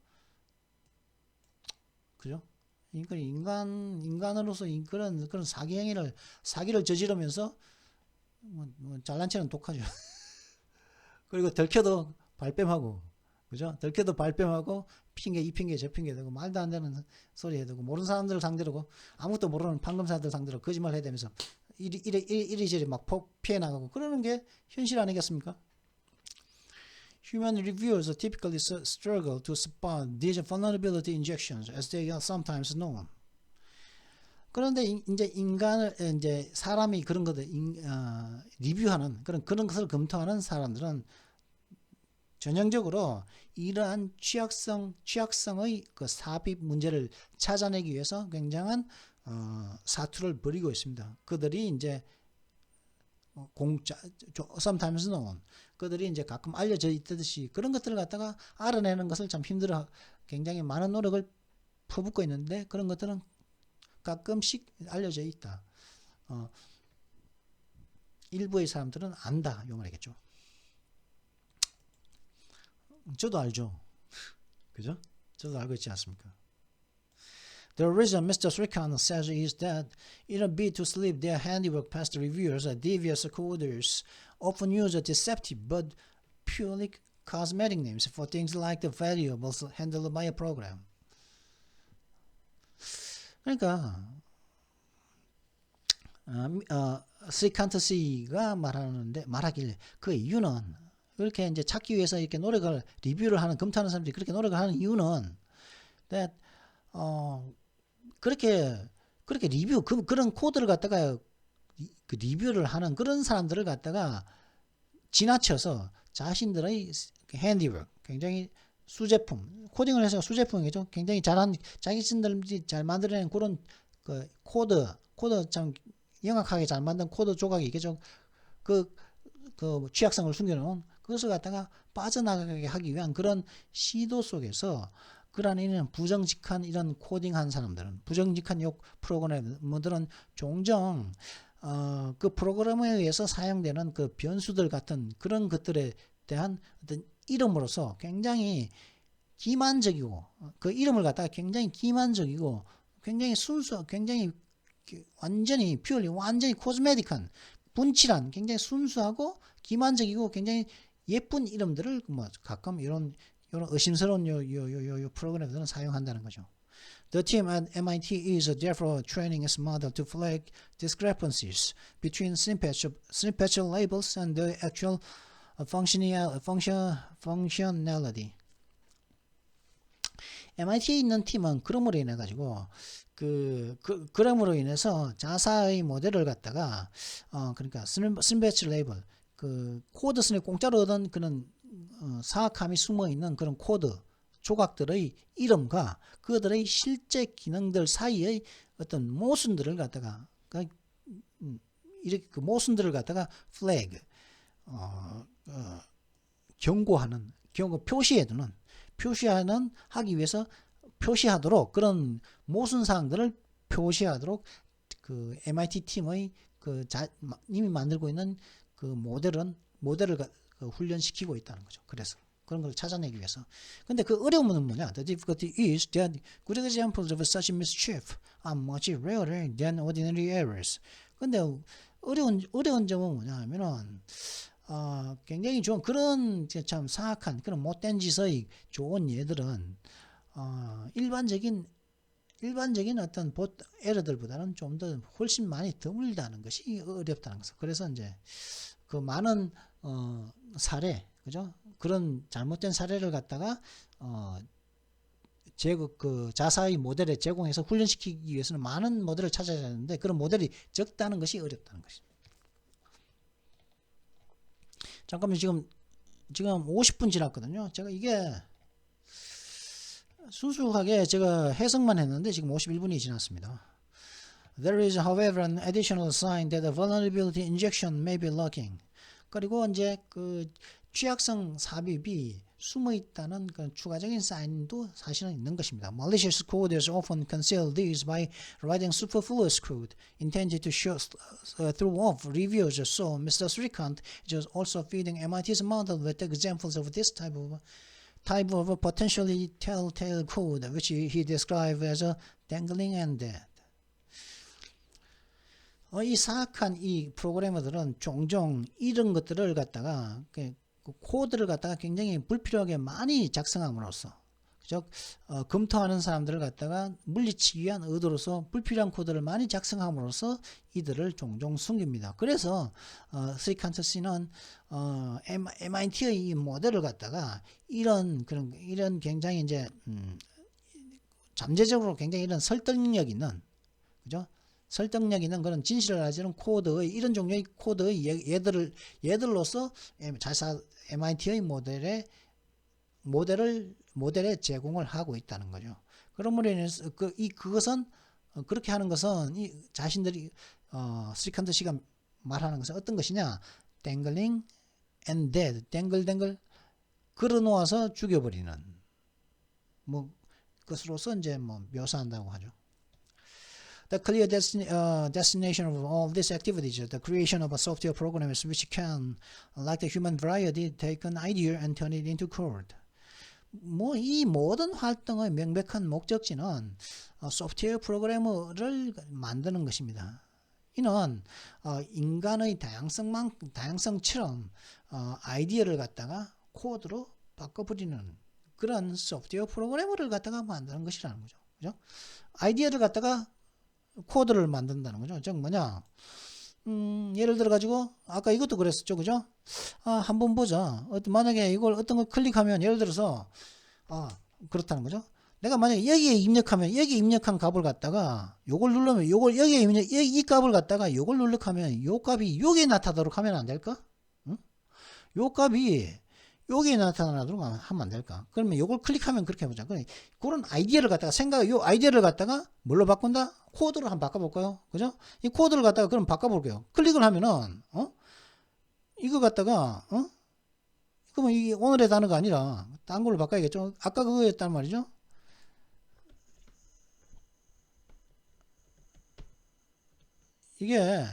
그죠? 인간으로서 그런 사기를 저지르면서, 잘난 체는 독하죠. 그리고 들켜도 발뺌하고, 그죠? 들켜도 발뺌하고, 이 핑계, 저 핑계 대고, 말도 안 되는 소리 해대고, 모르는 사람들 상대로, 아무것도 모르는 판검사들 상대로 거짓말 해대면서, 이리저리 막 피해 나가고, 그러는 게 현실 아니겠습니까? Human reviewers typically struggle to spot these vulnerability injections, as they are sometimes known. 그런데 이제 사람이 그런 것들 리뷰하는 그런 것을 검토하는 사람들은 전형적으로 이러한 취약성의 그 삽입 문제를 찾아내기 위해서 굉장한 사투를 벌이고 있습니다. 그들이 이제 sometimes known, 그들이 이제 가끔 알려져 있듯이 그런 것들을 갖다가 알아내는 것을 참 굉장히 많은 노력을 퍼붓고 있는데 그런 것들은 가끔씩 알려져 있다. 일부의 사람들은 안다, 이 말이겠죠. 저도 알죠. 그죠? 저도 알고 있지 않습니까? The reason Mr. Srikanth says is that in a bid to slip their handiwork past the reviewers, devious coders often use a deceptive but purely cosmetic names for things like the variables handled by a program. 그러니까 스리칸트 씨가 말하길래 그 이유는 그렇게 이제 찾기 위해서 이렇게 리뷰를 하는 검토하는 사람들이 그렇게 노력을 하는 이유는 that 그렇게 그런 코드를 갖다가 그 리뷰를 하는 그런 사람들을 갖다가 지나쳐서 자신들의 핸디워크, 굉장히 수제품, 코딩을 해서 수제품이죠. 굉장히 자기들이 잘 만들어낸 그런 그 코드 참 영악하게 잘 만든 코드 조각이 있겠죠. 그 취약성을 숨겨놓은 그것을 갖다가 빠져나가게 하기 위한 그런 시도 속에서 그러한 이런 부정직한 이런 코딩한 사람들은, 부정직한 프로그래머들은 종종 그 프로그램에 의해서 사용되는 그 변수들 같은 그런 것들에 대한 어떤 이름으로서 굉장히 기만적이고 그 이름을 갖다가 굉장히 기만적이고 굉장히 굉장히 완전히 코스메틱한 분칠한 굉장히 순수하고 기만적이고 굉장히 예쁜 이름들을 가끔 이런 의심스러운 요 프로그램들은 사용한다는 거죠. The team at MIT is therefore training its model to flag discrepancies between snippet labels and the actual functionality. MIT에 있는 팀은 그럼으로 인해 가지고 그럼으로 인해서 자사의 모델을 갖다가 그러니까 스니펫 레이블 그 코드 스냅 공짜로 얻은 그런 사악함이 숨어 있는 그런 코드 조각들의 이름과 그들의 실제 기능들 사이의 어떤 모순들을 갖다가 이렇게 그 모순들을 갖다가 flag 경고하는 표시하는 하기 위해서 표시하도록 그런 모순 사항들을 표시하도록 그 MIT 팀의 이미 만들고 있는 그 모델을 훈련시키고 있다는 거죠. 그래서 그런 걸 찾아내기 위해서. 근데 그 어려움은 뭐냐? The difficulty is that good examples of such mischief are much rarer than ordinary errors. 근데 어려운 점은 뭐냐 하면은 굉장히 좋은 그런 참 사악한 그런 못된 짓의 좋은 예들은 일반적인 어떤 에러들보다는 좀 더 훨씬 많이 드물다는 것이 어렵다는 거죠. 그래서 이제 그 많은 사례, 그죠? 그런 잘못된 사례를 갖다가 그 자사의 모델에 제공해서 훈련시키기 위해서는 많은 모델을 찾아야 하는데 그런 모델이 적다는 것이 어렵다는 것입니다. 잠깐만 지금 50분 지났거든요. 제가 이게 순수하게 제가 해석만 했는데 지금 51분이 지났습니다. There is, however, an additional sign that a vulnerability injection may be lurking. 그리고 이제 그 취약성 삽입이 숨어 있다는 그 추가적인 사인도 사실은 있는 것입니다. Malicious coders often conceal these by writing superfluous code intended to show throw off reviewers. So Mr. Srikant is also feeding MIT's model with examples of this type of potentially telltale code, which he described as a dangling and dead. 이 사악한 이 프로그래머들은 종종 이런 것들을 갖다가 그 코드를 갖다가 굉장히 불필요하게 많이 작성함으로써 즉 검토하는 사람들을 갖다가 물리치기 위한 의도로서 불필요한 코드를 많이 작성함으로써 이들을 종종 숨깁니다. 그래서 스리칸트 씨는 MIT의 이 모델을 갖다가 이런 굉장히 이제 잠재적으로 굉장히 이런 설득력 있는 그죠? 설득력 있는 그런 진실을 알려주는 코드의 이런 종류의 코드의 예들로서 MIT의 모델에 제공을 하고 있다는 거죠. 그러므로 인해서 그것은 그렇게 하는 것은 이 자신들이 스리칸트 씨가 말하는 것은 어떤 것이냐? dangling and dead, 댕글댕글 걸어놓아서 죽여버리는 뭐 것으로서 이제 뭐 묘사한다고 하죠. The clear destination of all these activities is the creation of a software program which can, like the human variety, take an idea and turn it into code. 뭐 이 모든 활동의 명백한 목적지는 소프트웨어 프로그래머를 만드는 것입니다. 이는 인간의 다양성처럼 아이디어를 갖다가 코드로 바꿔버리는 그런 소프트웨어 프로그래머를 갖다가 만드는 것이라는 거죠. 그죠? 아이디어를 갖다가 코드를 만든다는 거죠. 즉 뭐냐? 예를 들어 가지고 아까 이것도 그랬었죠. 그죠? 한번 보자. 만약에 이걸 어떤 걸 클릭하면 예를 들어서 그렇다는 거죠. 내가 만약에 여기에 입력한 값을 갖다가 요걸 누르면 여기에 이 값을 갖다가 요걸 누르면 요 값이 여기에 나타나도록 하면 안 될까? 응? 요 값이 여기에 나타나도록 하면 안 될까? 그러면 요걸 클릭하면 그렇게 해보자. 그런 아이디어를 갖다가 요 아이디어를 갖다가 뭘로 바꾼다? 코드로 한번 바꿔볼까요? 그죠? 이 코드를 갖다가 그럼 바꿔볼게요. 클릭을 하면은, 이거 갖다가, 그러면 이게 오늘의 단어가 아니라, 딴 걸로 바꿔야겠죠? 아까 그거였단 말이죠? 이게,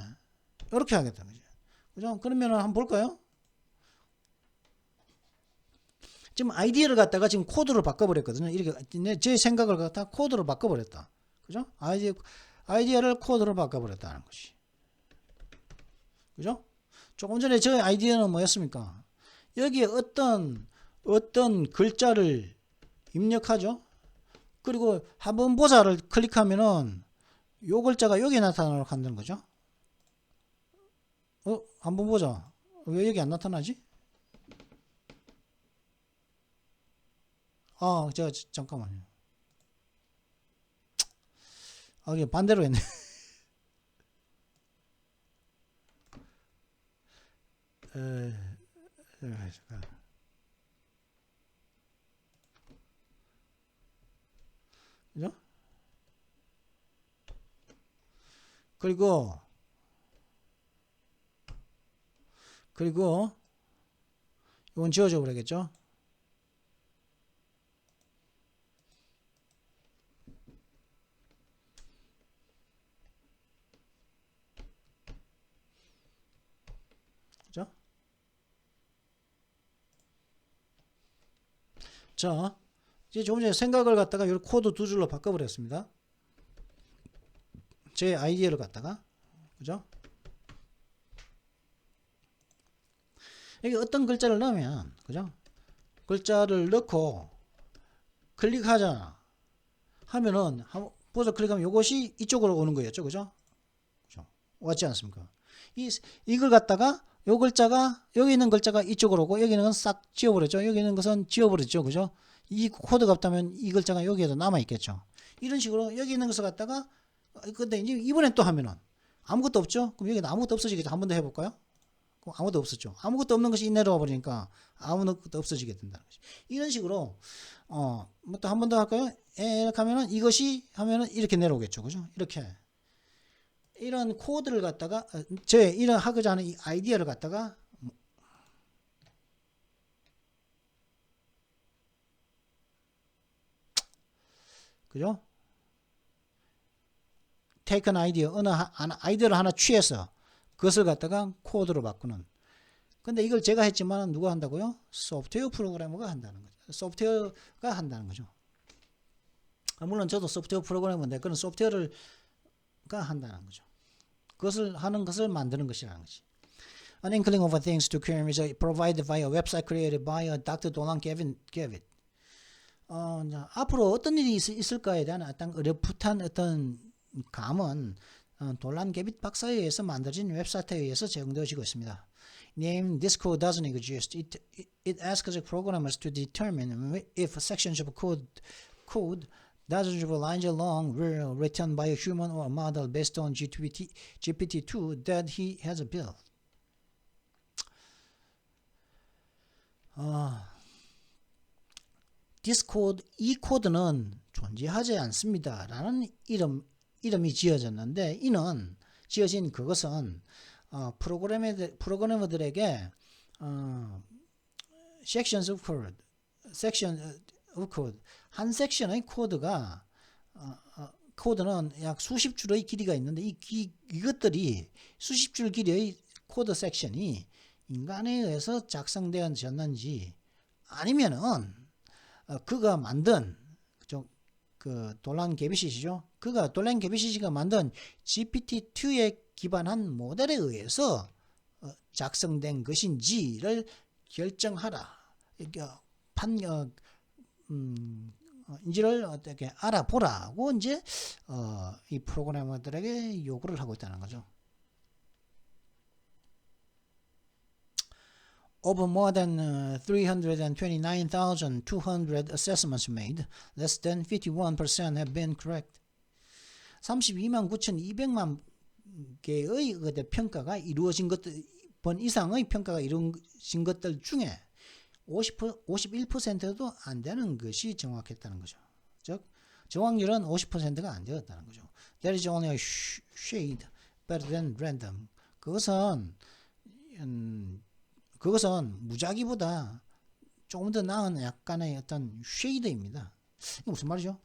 이렇게 하겠다는 거죠. 그죠? 그러면은 한번 볼까요? 지금 아이디어를 갖다가 지금 코드로 바꿔버렸거든요. 이렇게 제 생각을 갖다가 코드로 바꿔버렸다. 그죠? 아이디어를 코드로 바꿔버렸다는 것이. 그죠? 조금 전에 저 아이디어는 뭐였습니까? 여기에 어떤 글자를 입력하죠. 그리고 한번 보자를 클릭하면은 요 글자가 여기에 나타나도록 한다는 거죠. 한번 보자. 왜 여기 안 나타나지? 제가 잠깐만요. 이게 반대로 했네. 그죠? 그리고 이건 지워져 버리겠죠? 그죠? 자, 이제 조금 전에 생각을 갖다가 이 코드 두 줄로 바꿔버렸습니다. 제 아이디어를 갖다가, 그죠? 여기 어떤 글자를 넣으면, 그죠? 글자를 넣고 클릭하잖아. 하면은 보자 클릭하면 이것이 이쪽으로 오는 거였죠, 그죠? 그죠? 왔지 않습니까? 이걸 갖다가 요 글자가 여기 있는 글자가 이쪽으로 오고 여기 있는 건 싹 지워버렸죠. 여기 있는 것은 지워버렸죠, 그죠? 이 코드가 없다면 이 글자가 여기에도 남아 있겠죠. 이런 식으로 여기 있는 것을 갖다가 근데 이제 이번엔 또 하면은 아무것도 없죠. 그럼 여기 아무것도 없어지겠죠. 한 번 더 해볼까요? 그럼 아무것도 없었죠. 아무것도 없는 것이 내려와 버리니까 아무것도 없어지게 된다는 거죠. 이런 식으로 뭐 또 한 번 더 할까요? 이렇게 하면은 이것이 하면은 이렇게 내려오겠죠, 그죠? 이렇게 이런 코드를 갖다가 제 이런 하고자 하는 이 아이디어를 갖다가 그죠? take an idea 어느 아이디어를 하나 취해서 그것을 갖다가 코드로 바꾸는. 근데 이걸 제가 했지만 누가 한다고요? 소프트웨어 프로그래머가 한다는 거죠. 소프트웨어가 한다는 거죠. 물론 저도 소프트웨어 프로그래머인데 그런 소프트웨어가 한다는 거죠. 그것을 하는 것을 만드는 것이라는 거지. An inkling of things to come is provided by a website created by Dr. Dolan Gavitt. 앞으로 어떤 일이 있을까에 대한 어떤 어렴풋한 어떤 감은 돌란 게빗 박사에 의해서 만들어진 웹사이트에 의해서 제공되어지고 있습니다. Name this code doesn't exist. It asks programmers to determine if sections of code dozens of lines long were written by a human or a model based on GPT-2 that he has built. This code, 이 코드는 존재하지 않습니다. 라는 이름이 지어졌는데 이는 지어진 그것은 프로그래머들에게 sections of code 한 섹션의 코드가 코드는 약 수십 줄의 길이가 있는데 이것들이 수십 줄 길이의 코드 섹션이 인간에 의해서 작성되었는지 아니면은 그가 만든 그 돌란 게비시죠. 돌란 게비시가 만든 GPT-2에 기반한 모델에 의해서 작성된 것인지를 결정하라. 인지를 어떻게 알아보라고 이제 이 프로그래머들에게 요구를 하고 있다는 거죠. Over more than 329,200 assessments made, less than 51% have been correct. 32만 9,200만 개의 평가가 이루어진 번 이상의 평가가 이루어진 것들 중에 51%도 안 되는 것이 정확했다는 거죠. 즉 정확률은 50%가 안 되었다는 거죠. There is only a shade better than random. 그것은 무작위보다 조금 더 나은 약간의 어떤 쉐이드입니다. 이게 무슨 말이죠?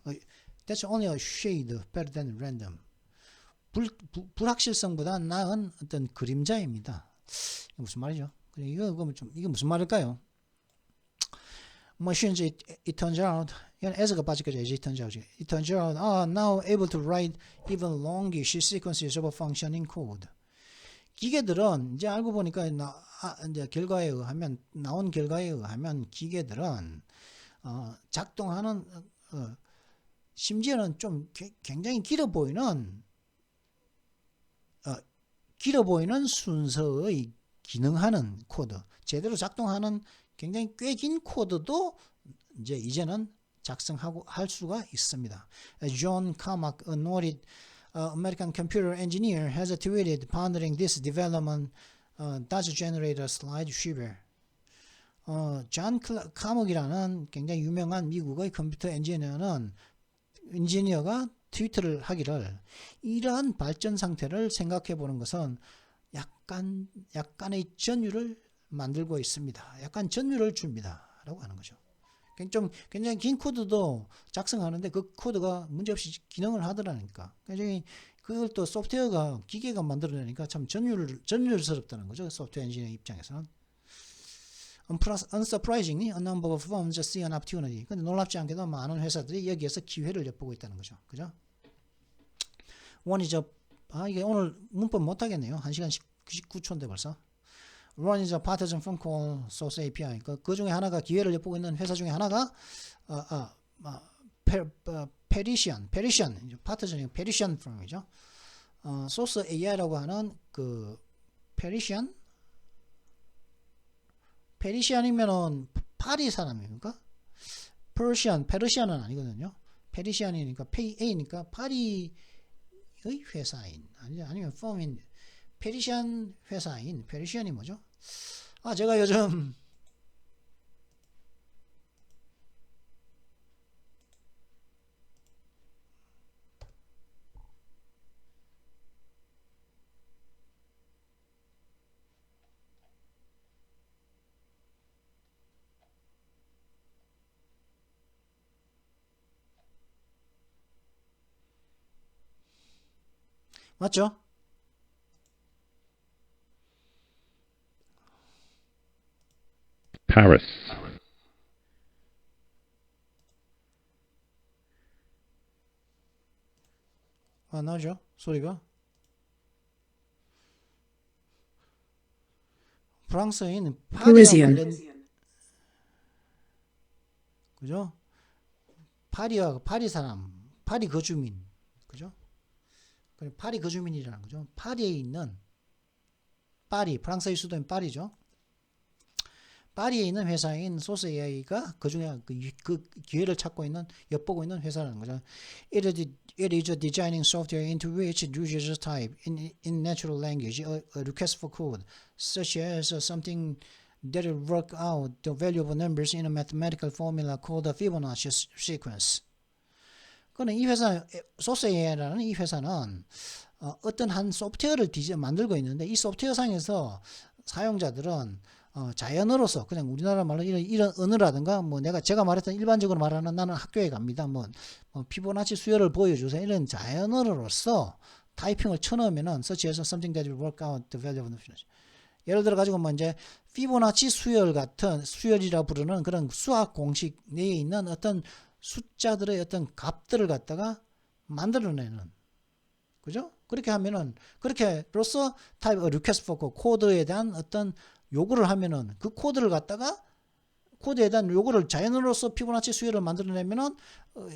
That's only a shade better than random. 불확실성보다 나은 어떤 그림자입니다. 이게 무슨 말이죠? 이게 무슨 말일까요? Machines, it turns out, 이건 as가 빠지까지 it turns out are now able to write even longish sequences of a function in code. 기계들은 이제 알고 보니까 이제 나온 결과에 의하면 기계들은 작동하는 심지어는 좀 굉장히 길어 보이는 순서의 기능하는 코드, 제대로 작동하는 굉장히 꽤 긴 코드도 이제는 작성하고 할 수가 있습니다. John Carmack, a noted American computer engineer, has tweeted pondering this development does generate a slight shiver. 존 카먹이라는 굉장히 유명한 미국의 컴퓨터 엔지니어는 엔지니어가 트위터를 하기를 이러한 발전 상태를 생각해 보는 것은 약간의 전율을 만들고 있습니다. 약간 전율을 줍니다. 라고 하는 거죠. 좀 굉장히 긴 코드도 작성하는데 그 코드가 문제없이 기능을 하더라니까. 굉장히 그걸 또 소프트웨어가 기계가 만들어내니까 참 전율스럽다는 거죠. 소프트웨어 엔지니어 입장에서는. Unsurprisingly, a number of firms see an opportunity. 근데 놀랍지 않게도 많은 회사들이 여기에서 기회를 엿보고 있다는 거죠. 그죠? One is 이게 오늘 문법 못하겠네요. 1시간 19초인데 벌써. One is a partisan firm called Source API. 그 중에 하나가 기회를 엿보고 있는 회사 중에 하나가 Parisian, partisan이 Parisian firm이죠. Source AI라고 하는 그 페르시안이면은 파리 사람입니까? 페르시안은 아니거든요. 페르시안이니까 A니까 파리의 회사인 아니면 펌인 페르시안 회사인 페르시안이 뭐죠? 제가 요즘 맞죠? Paris. 나죠? 소리가 프랑스인 파리와 Parisian. 관련 그죠? 파리 사람, 파리 거주민, 그죠? 파리 거주민이라는 거죠. 파리에 있는 프랑스의 수도인 파리죠. 파리에 있는 회사인 소스 AI가 그 중에 그 기회를 찾고 있는 엿보고 있는 회사라는 거죠. It is designing software into which users type in natural language a request for code, such as something that will work out the value of numbers in a mathematical formula called the Fibonacci sequence. 그는 이 회사 소스 AI라는 이 회사는 어떤 한 소프트웨어를 만들고 있는데 이 소프트웨어 상에서 사용자들은 자연어로서 그냥 우리나라 말로 이런 언어라든가 제가 말했던 일반적으로 말하는 나는 학교에 갑니다. 피보나치 수열을 보여주세요. 이런 자연어로서 타이핑을 쳐넣으면은 such as something that will work out the value of the fibonacci. 예를 들어 가지고 이제 피보나치 수열 같은 수열이라 부르는 그런 수학 공식 내에 있는 어떤 숫자들의 어떤 값들을 갖다가 만들어내는 그죠? 그렇게 하면은 그렇게로서 타입 리퀘스트 포 코드에 대한 어떤 요구를 하면은 그 코드를 갖다가 코드에 대한 요구를 자연으로서 피보나치 수열을 만들어내면은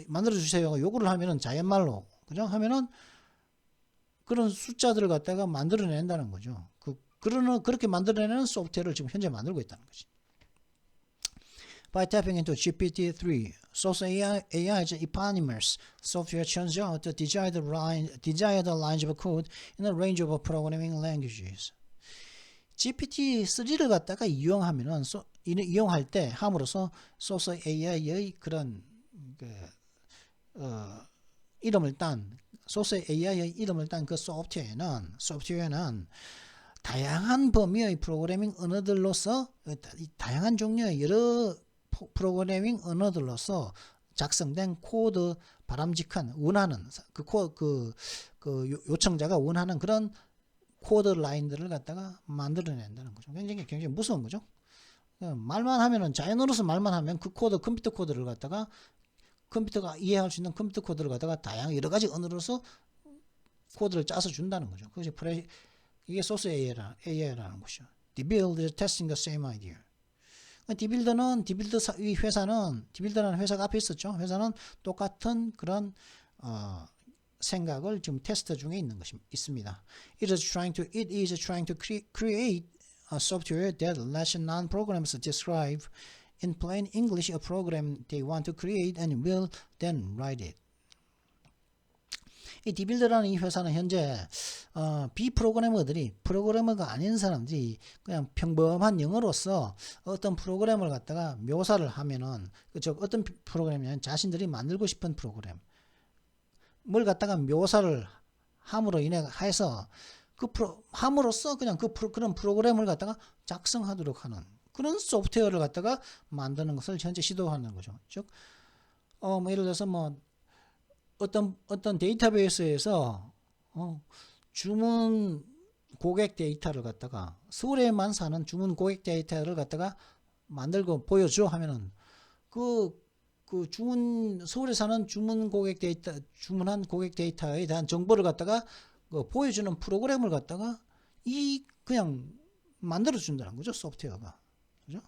만들어 주세요. 요구를 하면은 자연말로 그죠? 하면은 그런 숫자들을 갖다가 만들어낸다는 거죠. 그렇게 만들어내는 소프트웨어를 지금 현재 만들고 있다는 거지. By tapping into GPT-3, Source AI's eponymous software churns out the desired lines of code in a range of programming languages. GPT-3를 갖다가 이용할 때 함으로써 Source AI의 그런 이름을 딴 Source AI의 이름을 딴 그 소프트웨어는 다양한 범위의 프로그래밍 언어들로서 다양한 종류의 여러 프로그래밍 언어들로서 작성된 코드 바람직한 원하는 요청자가 원하는 그런 코드 라인들을 갖다가 만들어낸다는 거죠. 굉장히 무서운 거죠. 말만 하면은 자연어로서 말만 하면 그 컴퓨터 코드를 갖다가 컴퓨터가 이해할 수 있는 컴퓨터 코드를 갖다가 다양한 여러 가지 언어로서 코드를 짜서 준다는 거죠. 그것이 이게 소스 AI라는 것이죠. Dibuild is testing the same idea. 디빌더라는 회사가 앞에 있었죠. 회사는 똑같은 그런 생각을 지금 테스트 중에 있습니다. It is trying to create a software that lets non-programmers describe in plain English a program they want to create and will then write it. 이 디빌더라는 이 회사는 현재 프로그래머가 아닌 사람들이 그냥 평범한 영어로서 어떤 프로그램을 갖다가 묘사를 하면은 어떤 프로그램이냐면 자신들이 만들고 싶은 프로그램 뭘 갖다가 묘사를 함으로 인해 해서 함으로써 그냥 그런 프로그램을 갖다가 작성하도록 하는 그런 소프트웨어를 갖다가 만드는 것을 현재 시도하는 거죠. 즉, 뭐 예를 들어서 뭐 어떤 데이터베이스에서 주문 고객 데이터를 갖다가 서울에만 사는 주문 고객 데이터를 갖다가 만들고 보여줘 하면은 그 서울에 사는 주문한 고객 데이터에 대한 정보를 갖다가 보여주는 프로그램을 갖다가 그냥 만들어 준다는 거죠, 소프트웨어가. 그죠?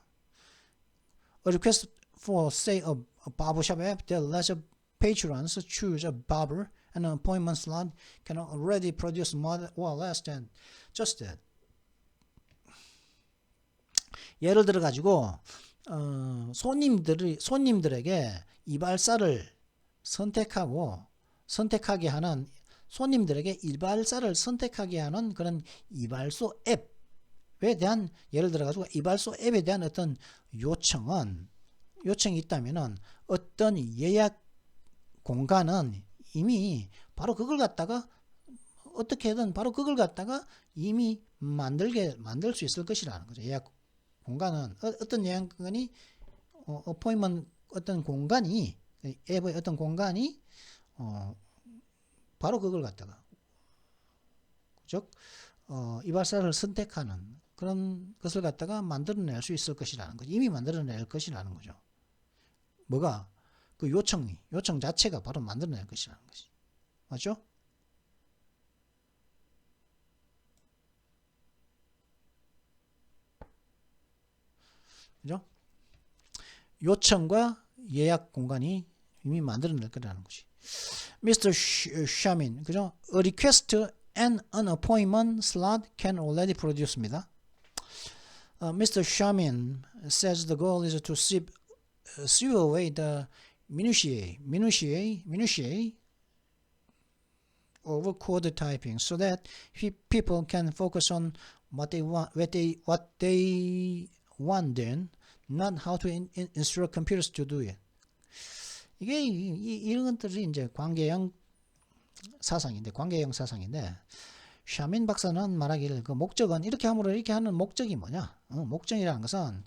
A request for say a barbershop app that lets patrons choose a barber and an appointment slot can already produce more or less than just that. 예를 들어 가지고 손님들에게 이발사를 선택하게 하는 손님들에게 이발사를 선택하게 하는 그런 이발소 앱에 대한 예를 들어 가지고 이발소 앱에 대한 어떤 요청이 있다면은 어떤 예약 공간은 이미 바로 그걸 갖다가 어떻게든 바로 그걸 갖다가 이미 만들 수 있을 것이라는 거죠. 예약 공간은 어떤 예약 공간이 어포인먼트 어떤 공간이 앱의 어떤 공간이 바로 그걸 갖다가 즉 이발사를 선택하는 그런 것을 갖다가 만들어낼 수 있을 것이라는 거죠. 이미 만들어낼 것이라는 거죠. 뭐가 그 요청 자체가 바로 만들어낼 것이라는 것이 맞죠? 그죠? 요청과 예약 공간이 이미 만들어낼 거라는 것이. Mr. Shamin, 그죠? A request and an appointment slot can already produce입니다. Mr. Shamin says the goal is to sweep away the minutiae of code typing so that people can focus on what they want then, not how to instruct computers to do it. 이게 이런 것들이 이제 관계형 사상인데 샤민 박사는 말하기를 그 목적은 이렇게 함으로 이렇게 하는 목적이 뭐냐? 목적이라는 것은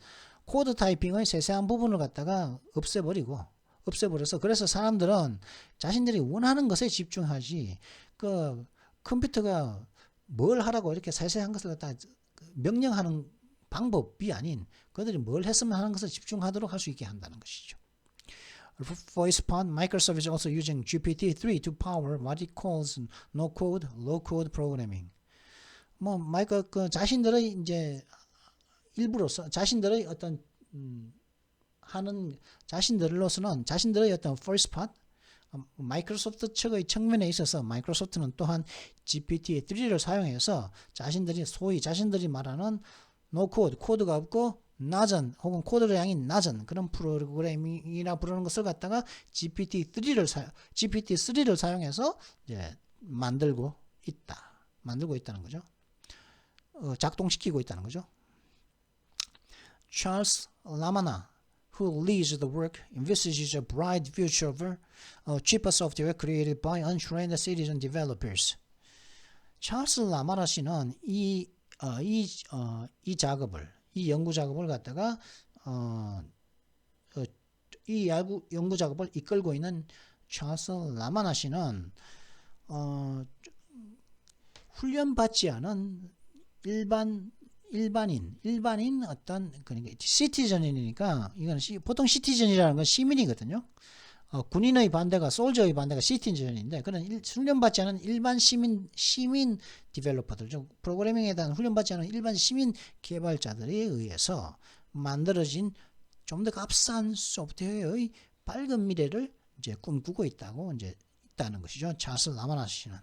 코드 타이핑의 세세한 부분을 갖다가 없애버려서 그래서 사람들은 자신들이 원하는 것에 집중하지 그 컴퓨터가 뭘 하라고 이렇게 세세한 것을 갖다 명령하는 방법이 아닌 그들이 뭘 했으면 하는 것을 집중하도록 할 수 있게 한다는 것이죠. For its part, Microsoft is also using GPT-3 to power what it calls no-code, low-code programming. 뭐 그 자신들의 이제 일부로서 자신들의 어떤 자신들로서는 자신들의 어떤 first part 마이크로소프트 측의 측면에 있어서 마이크로소프트는 또한 GPT-3를 사용해서 자신들이 말하는 노코드, 코드가 없고 낮은 혹은 코드량이 낮은 그런 프로그래밍이라 부르는 것을 갖다가 GPT-3를 사용해서 이제 만들고 있다는 거죠. 작동시키고 있다는 거죠. Charles Lamana, who leads the work, envisages a bright future of cheaper software created by untrained citizen developers. 찰스 라마나 씨는 이 연구 작업을 갖다가 이 연구 작업을 이끌고 있는 찰스 라마나 씨는 훈련받지 않은 일반인 어떤 그러니까 시티즌이니까 이건 보통 시티즌이라는 건 시민이거든요. 군인의 반대가 솔저의 반대가 시티즌인데 그런 훈련받지 않은 일반 시민 디벨로퍼들, 프로그래밍에 대한 훈련받지 않은 일반 시민 개발자들에 의해서 만들어진 좀 더 값싼 소프트웨어의 밝은 미래를 이제 꿈꾸고 있다는 것이죠. 찰스 라마나 씨는.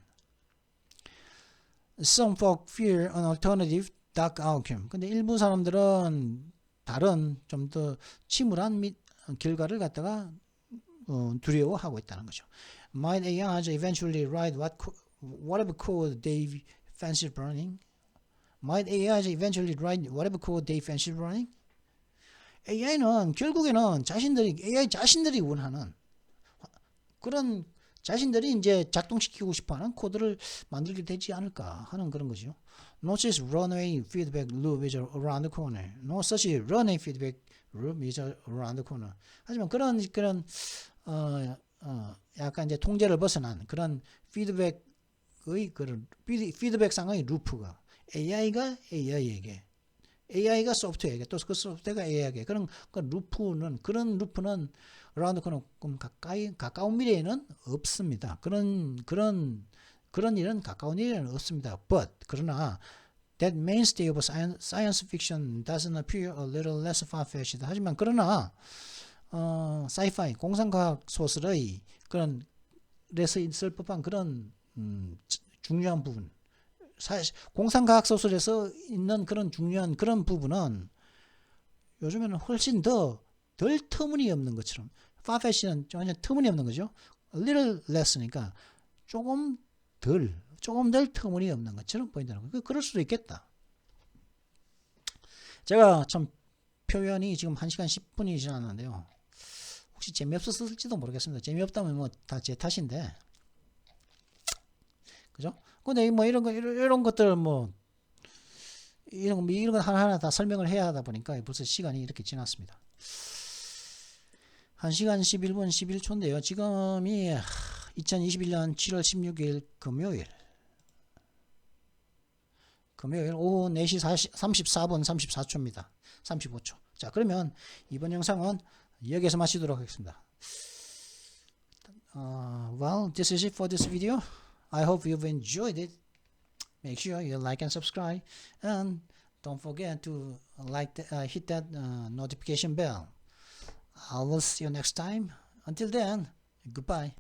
Some folk fear an alternative dark outcome. 근데 일부 사람들은 다른 좀 더 침울한 결과를 갖다가 두려워하고 있다는 거죠. Might AI eventually write whatever code they fancy running? Might AI eventually write whatever code they fancy running? AI는 결국에는 AI 자신들이 원하는 그런 자신들이 이제 작동시키고 싶어하는 코드를 만들게 되지 않을까 하는 그런 거죠. No such runaway feedback loop is around the corner. No such runaway feedback loop is around the corner. 하지만 그런 약간 이제 통제를 벗어난 그런 피드백의 그런 피드백 상의 루프가 AI가 소프트웨어에게 또 그 소프트웨어가 AI에게 그런 그런 루프는 around the corner 가까운 미래에는 없습니다. 그런 일은 가까운 일에는 없습니다. But 그러나 that mainstay of science fiction doesn't appear a little less far-fetched. 하지만 그러나 사이파이 공상과학 소설의 그런 에서 있을 법한 그런 중요한 부분, 공상과학 소설에서 있는 그런 중요한 그런 부분은 요즘에는 훨씬 덜 터무니없는 것처럼, far-fetched는 완전 터무니없는 거죠. a little less니까 조금 덜 터무니없는 것처럼 보인다는 거. 그럴 수도 있겠다. 제가 참 표현이 지금 1시간 10분이 지났는데요. 혹시 재미없었을지도 모르겠습니다. 재미없다면 뭐 다 제 탓인데, 그죠? 근데 뭐 이런 것들 뭐 이런 거 하나하나 다 설명을 해야 하다 보니까 벌써 시간이 이렇게 지났습니다. 1시간 11분 11초인데요. 지금이 2021년 7월 16일 금요일 오후 4시 34분 34초입니다. 35초. 자, 그러면 이번 영상은 여기에서 마치도록 하겠습니다. Well, this is it for this video. I hope you've enjoyed it. Make sure you like and subscribe, and don't forget to hit that notification bell. I will see you next time. Until then, goodbye.